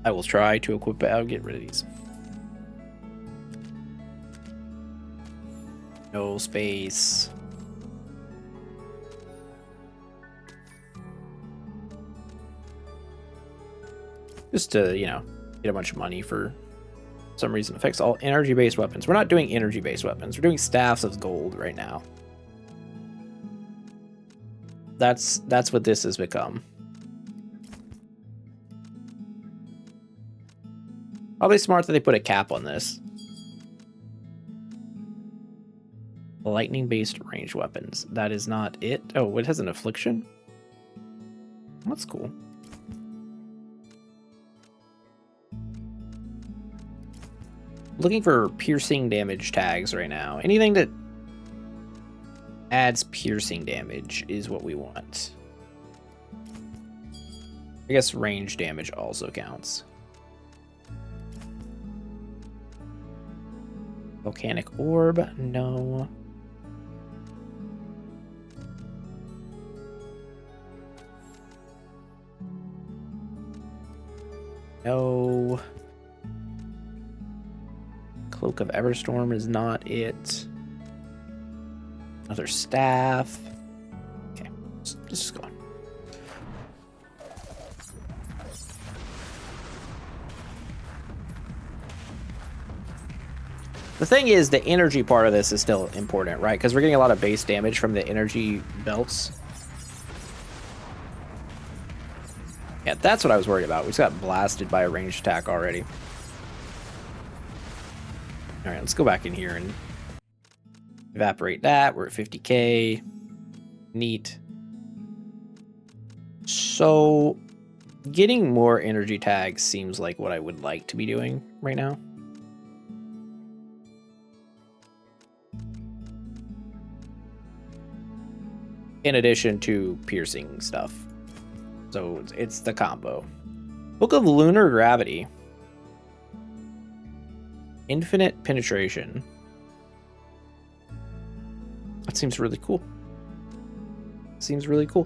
I will try to equip it. I'll get rid of these. No space. Just to, you know, get a bunch of money for some reason. Affects all energy-based weapons. We're not doing energy-based weapons. We're doing staffs of gold right now. That's what this has become. Probably smart that they put a cap on this. Lightning-based ranged weapons. That is not it. Oh, it has an affliction? That's cool. Looking for piercing damage tags right now. Anything that adds piercing damage is what we want. I guess range damage also counts. Volcanic orb, no. No. Cloak of Everstorm is not it. Another staff. Okay, let's just go on. The thing is, the energy part of this is still important, right? Because we're getting a lot of base damage from the energy belts. Yeah, that's what I was worried about. We just got blasted by a ranged attack already. Alright, let's go back in here and evaporate that. We're at 50k. Neat. So, getting more energy tags seems like what I would like to be doing right now. In addition to piercing stuff. So it's the combo. Book of Lunar Gravity. Infinite penetration. That seems really cool. Seems really cool.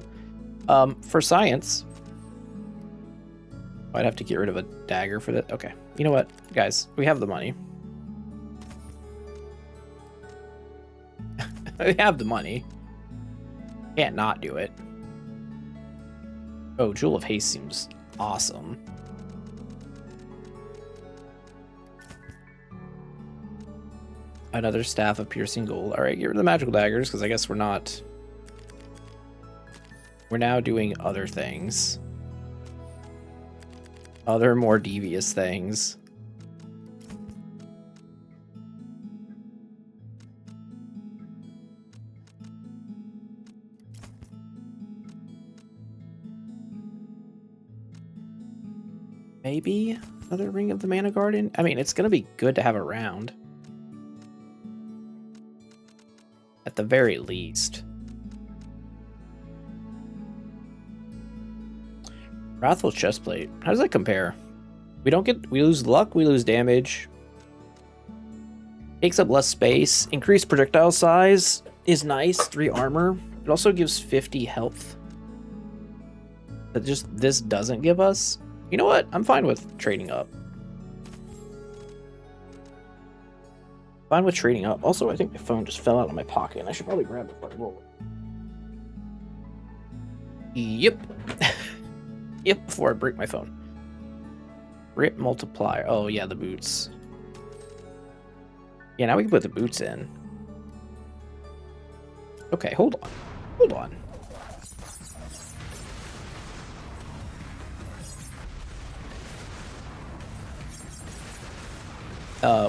For science, I'd have to get rid of a dagger for that. Okay. You know what, guys? We have the money. We have the money. Can't not do it. Oh, Jewel of Haste seems awesome. Another Staff of Piercing Gold. Alright, get rid of the magical daggers, because I guess we're not... We're now doing other things. Other more devious things. Maybe another Ring of the Mana Garden? I mean, it's going to be good to have around. At the very least. Wrathful Chestplate. How does that compare? We lose luck, we lose damage. Takes up less space. Increased projectile size is nice. 3 armor. It also gives 50 health. But just this doesn't give us. You know what? I'm fine with trading up. Fine with trading up. Also, I think my phone just fell out of my pocket, and I should probably grab it before I roll it. Yep. Yep, before I break my phone. Rip multiplier. Oh, yeah, the boots. Yeah, now we can put the boots in. Okay, hold on. Hold on.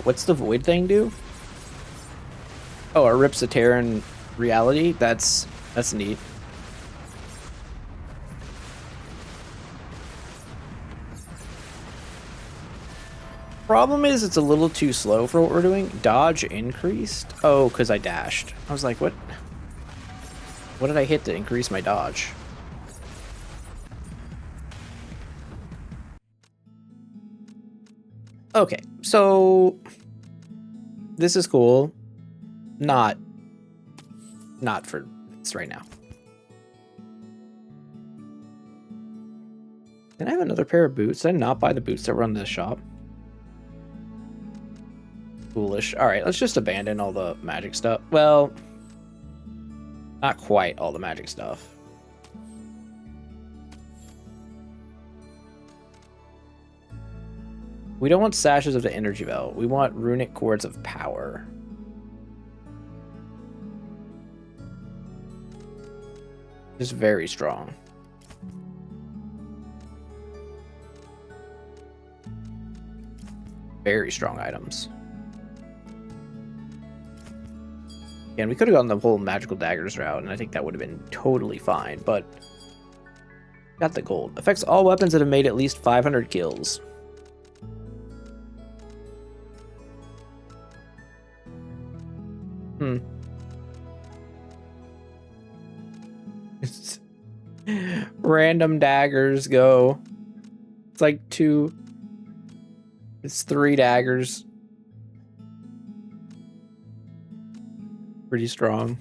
What's the void thing do? Oh, it rips a tear in reality? That's neat. Problem is, it's a little too slow for what we're doing. Dodge increased? Oh, because I dashed. I was like, what? What did I hit to increase my dodge? Okay, so this is cool. Not for this right now. Can I have another pair of boots? Did I not buy the boots that were on this shop? Foolish. Alright, let's just abandon all the magic stuff. Well, not quite all the magic stuff. We don't want Sashes of the Energy Belt. We want Runic Cords of Power. Just very strong. Very strong items. And we could have gone the whole magical daggers route, and I think that would have been totally fine, but got the gold. Affects all weapons that have made at least 500 kills. Random daggers go. It's like 2. It's 3 daggers. Pretty strong.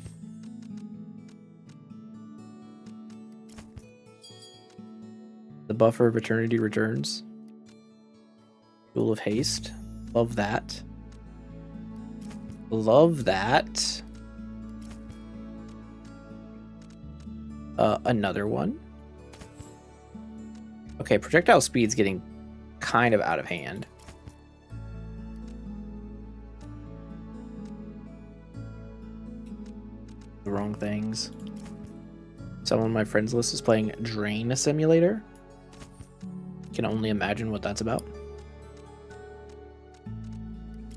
The Buffer of Eternity returns. Jewel of Haste. Love that. Love that. Another one. Okay, projectile speed's getting kind of out of hand. The wrong things. Someone on my friends list is playing Drain Simulator. Can only imagine what that's about.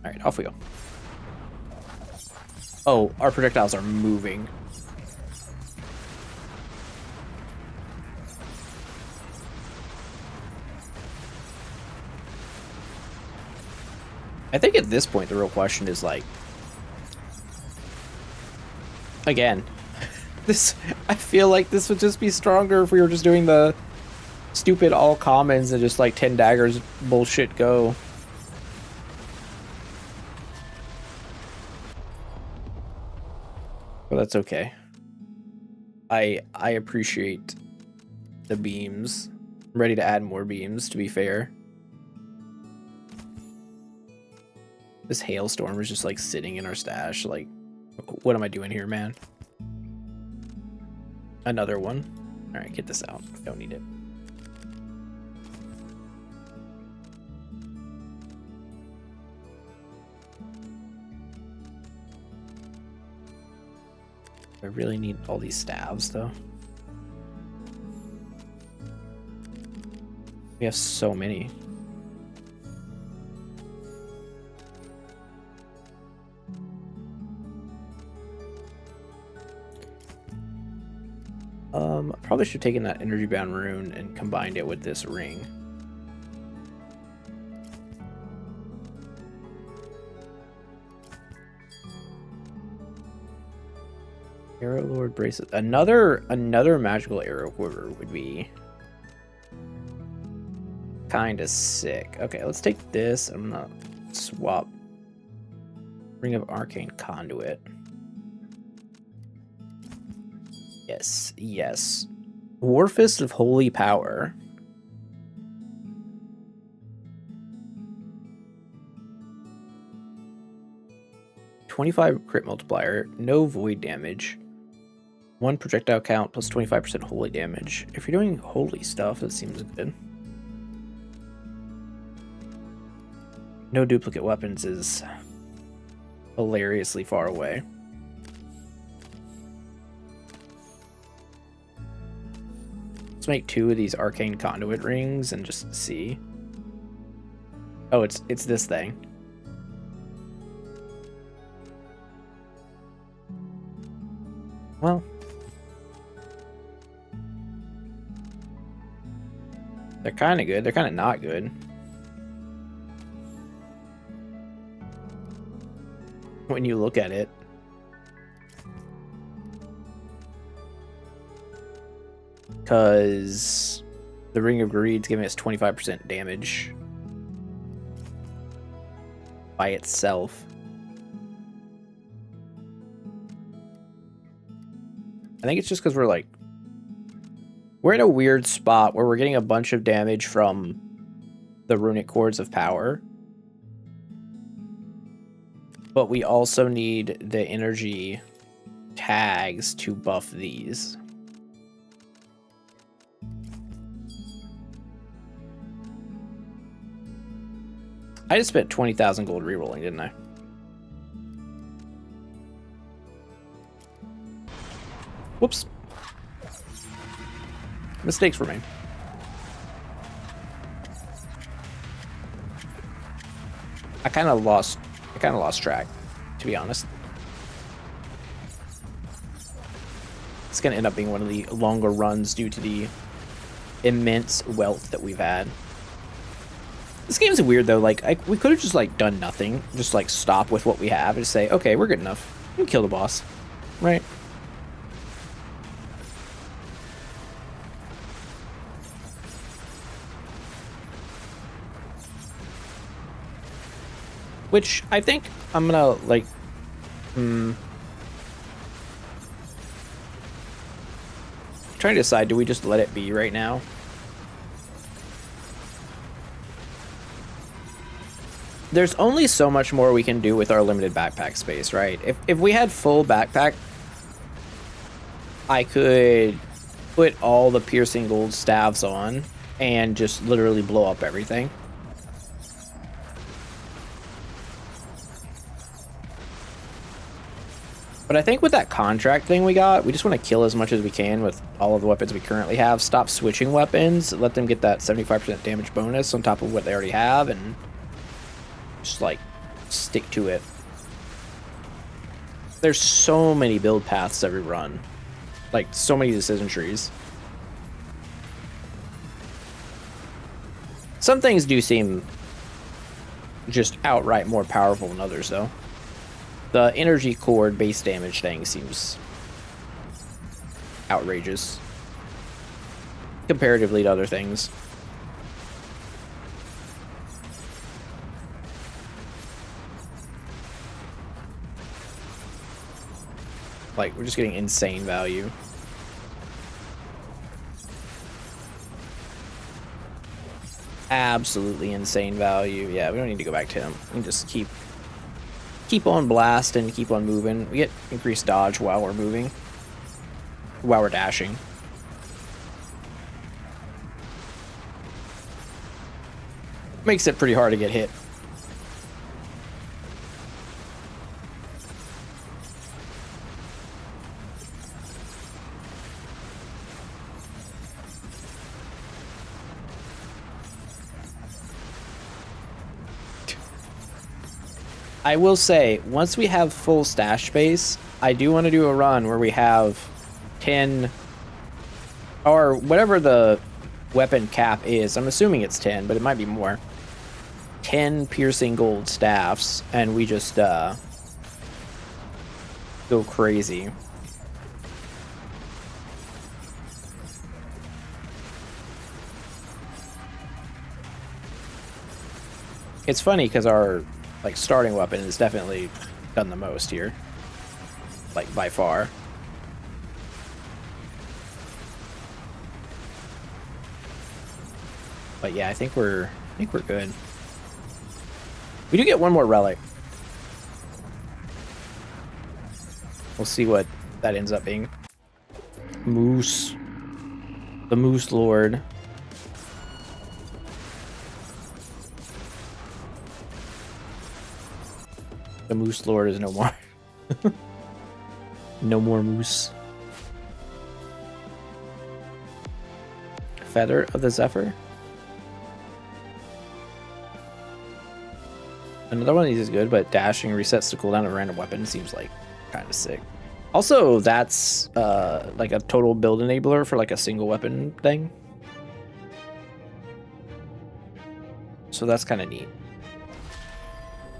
Alright, off we go. Oh, our projectiles are moving. I think at this point the real question is like, again, I feel like this would just be stronger if we were just doing the stupid all commons and just like 10 daggers bullshit go. But that's okay. I appreciate the beams. I'm ready to add more beams, to be fair. This hailstorm is just like sitting in our stash. Like, what am I doing here, man? Another one. All right, get this out. Don't need it. I really need all these staves, though. We have so many. Probably should have taken that energy bound rune and combined it with this ring. Arrow Lord bracelet. Another magical arrow quiver would be kind of sick. Okay, let's take this. I'm gonna swap Ring of Arcane Conduit. Yes, yes. War Fist of Holy Power. $25 crit multiplier, no void damage. 1 projectile count plus 25% holy damage. If you're doing holy stuff, that seems good. No duplicate weapons is hilariously far away. Let's make 2 of these arcane conduit rings and just see. Oh, it's this thing. Well, they're kind of good. They're kind of not good. When you look at it. Because the Ring of Greed's giving us 25% damage by itself. I think it's just because we're in a weird spot where we're getting a bunch of damage from the runic cords of power, but we also need the energy tags to buff these. I just spent 20,000 gold rerolling, didn't I? Whoops. Mistakes remain. I kind of lost track, to be honest. It's going to end up being one of the longer runs due to the immense wealth that we've had. This game's weird though. Like, we could have just done nothing, just stop with what we have and say, okay, we're good enough. We can kill the boss, right? Which I think I'm gonna trying to decide, do we just let it be right now? There's only so much more we can do with our limited backpack space, right? If we had full backpack, I could put all the piercing gold staves on and just literally blow up everything. But I think with that contract thing we got, we just want to kill as much as we can with all of the weapons we currently have. Stop switching weapons. Let them get that 75% damage bonus on top of what they already have, and just stick to it. There's so many build paths every run. So many decision trees. Some things do seem just outright more powerful than others, though. The energy cord base damage thing seems outrageous comparatively to other things. We're just getting insane value. Absolutely insane value. Yeah, we don't need to go back to him. We can just keep on blasting, keep on moving. We get increased dodge while we're moving, while we're dashing. Makes it pretty hard to get hit. I will say, once we have full stash space, I do want to do a run where we have 10, or whatever the weapon cap is. I'm assuming it's 10, but it might be more. 10 piercing gold staffs, and we just go crazy. It's funny because our like starting weapon has definitely done the most here, like by far. But yeah, I think we're good. We do get one more relic. We'll see what that ends up being. Moose. The Moose Lord. The Moose Lord is no more. No more moose. Feather of the Zephyr. Another one of these is good, but dashing resets the cooldown of a random weapon seems like kind of sick. Also, that's like a total build enabler for like a single weapon thing. So that's kind of neat.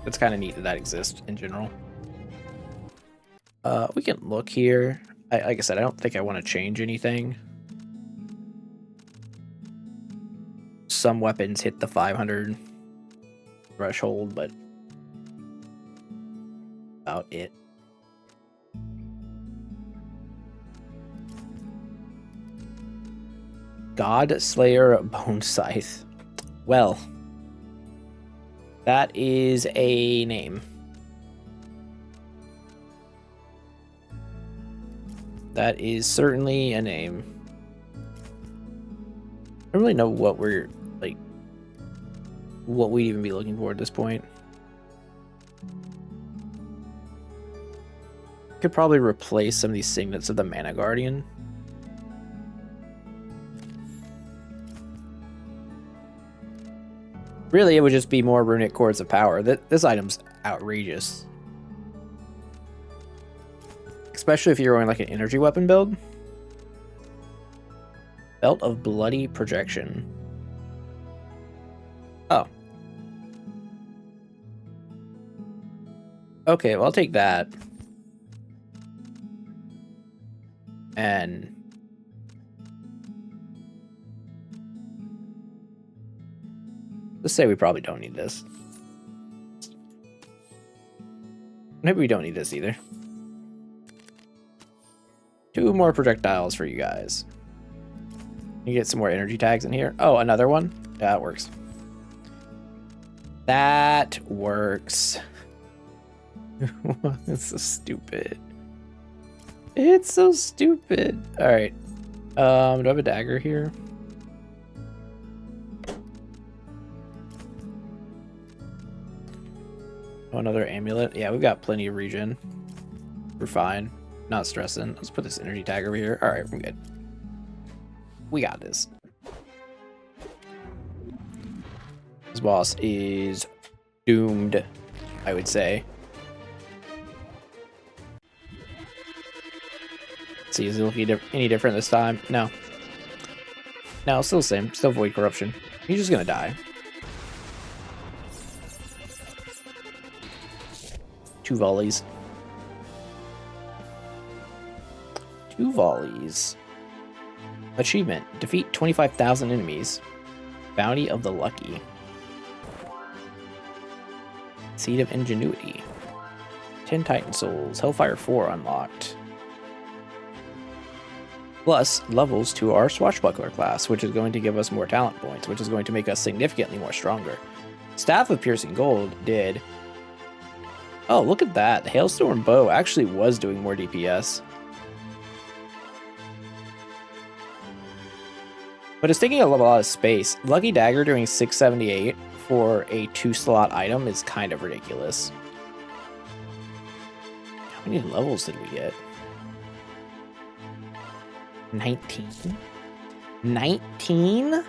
It's kind of neat that exists in general. We can look here. Like I said, I don't think I want to change anything. Some weapons hit the 500 threshold, but about it. God Slayer Bone Scythe. Well, that is a name. That is certainly a name. I don't really know what we're like, what we'd even be looking for at this point. Could probably replace some of these signets of the Mana Guardian. Really, it would just be more runic cords of power. This item's outrageous. Especially if you're going like an energy weapon build. Belt of Bloody Projection. Oh. Okay, well, I'll take that. And let's say we probably don't need this. Maybe we don't need this either. 2 more projectiles for you guys. You get some more energy tags in here. Oh, another one? Yeah, that works. That works. It's so stupid. It's so stupid. All right. Do I have a dagger here? Oh, another amulet. Yeah, we've got plenty of regen. We're fine. Not stressing. Let's put this energy tag over here. All right, we're good. We got this. This boss is doomed, I would say. Let's see, is it looking any different this time? No. No, still the same. Still Void Corruption. He's just gonna die. 2 volleys. 2 volleys. Achievement. Defeat 25,000 enemies. Bounty of the Lucky. Seed of Ingenuity. 10 Titan Souls. Hellfire 4 unlocked. Plus, levels to our Swashbuckler class, which is going to give us more talent points, which is going to make us significantly more stronger. Staff of Piercing Gold did... Oh, look at that. The Hailstorm Bow actually was doing more DPS. But it's taking a lot of space. Lucky Dagger doing 678 for a 2-slot item is kind of ridiculous. How many levels did we get? 19? 19?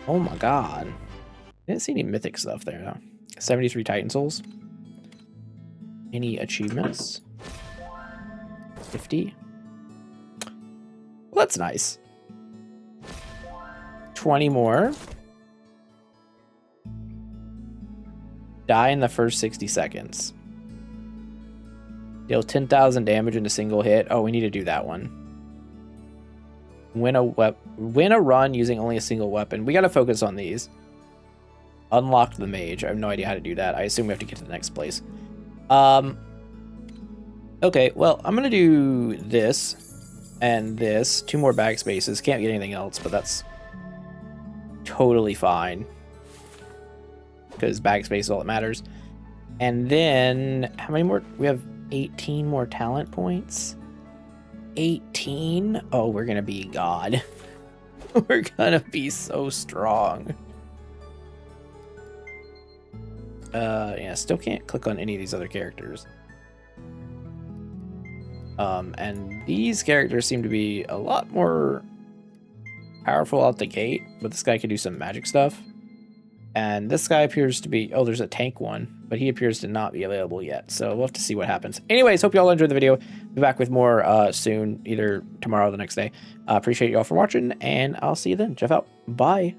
Oh my god. I didn't see any mythic stuff there though. 73 Titan Souls. Any achievements? 50. Well, that's nice. 20 more. Die in the first 60 seconds. Deal 10,000 damage in a single hit. Oh, we need to do that one. Win a run using only a single weapon. We got to focus on these. Unlock the mage. I have no idea how to do that. I assume we have to get to the next place. Okay, well, I'm gonna do this and this. 2 more bag spaces. Can't get anything else, but that's totally fine. Because bag space is all that matters. And then, how many more? We have 18 more talent points. 18? Oh, we're gonna be God. We're gonna be so strong. Yeah, still can't click on any of these other characters. And these characters seem to be a lot more powerful out the gate, but this guy can do some magic stuff. And this guy appears to be, oh, there's a tank one, but he appears to not be available yet. So we'll have to see what happens. Anyways, hope you all enjoyed the video. Be back with more soon, either tomorrow or the next day. Appreciate you all for watching, and I'll see you then. Jeff out. Bye.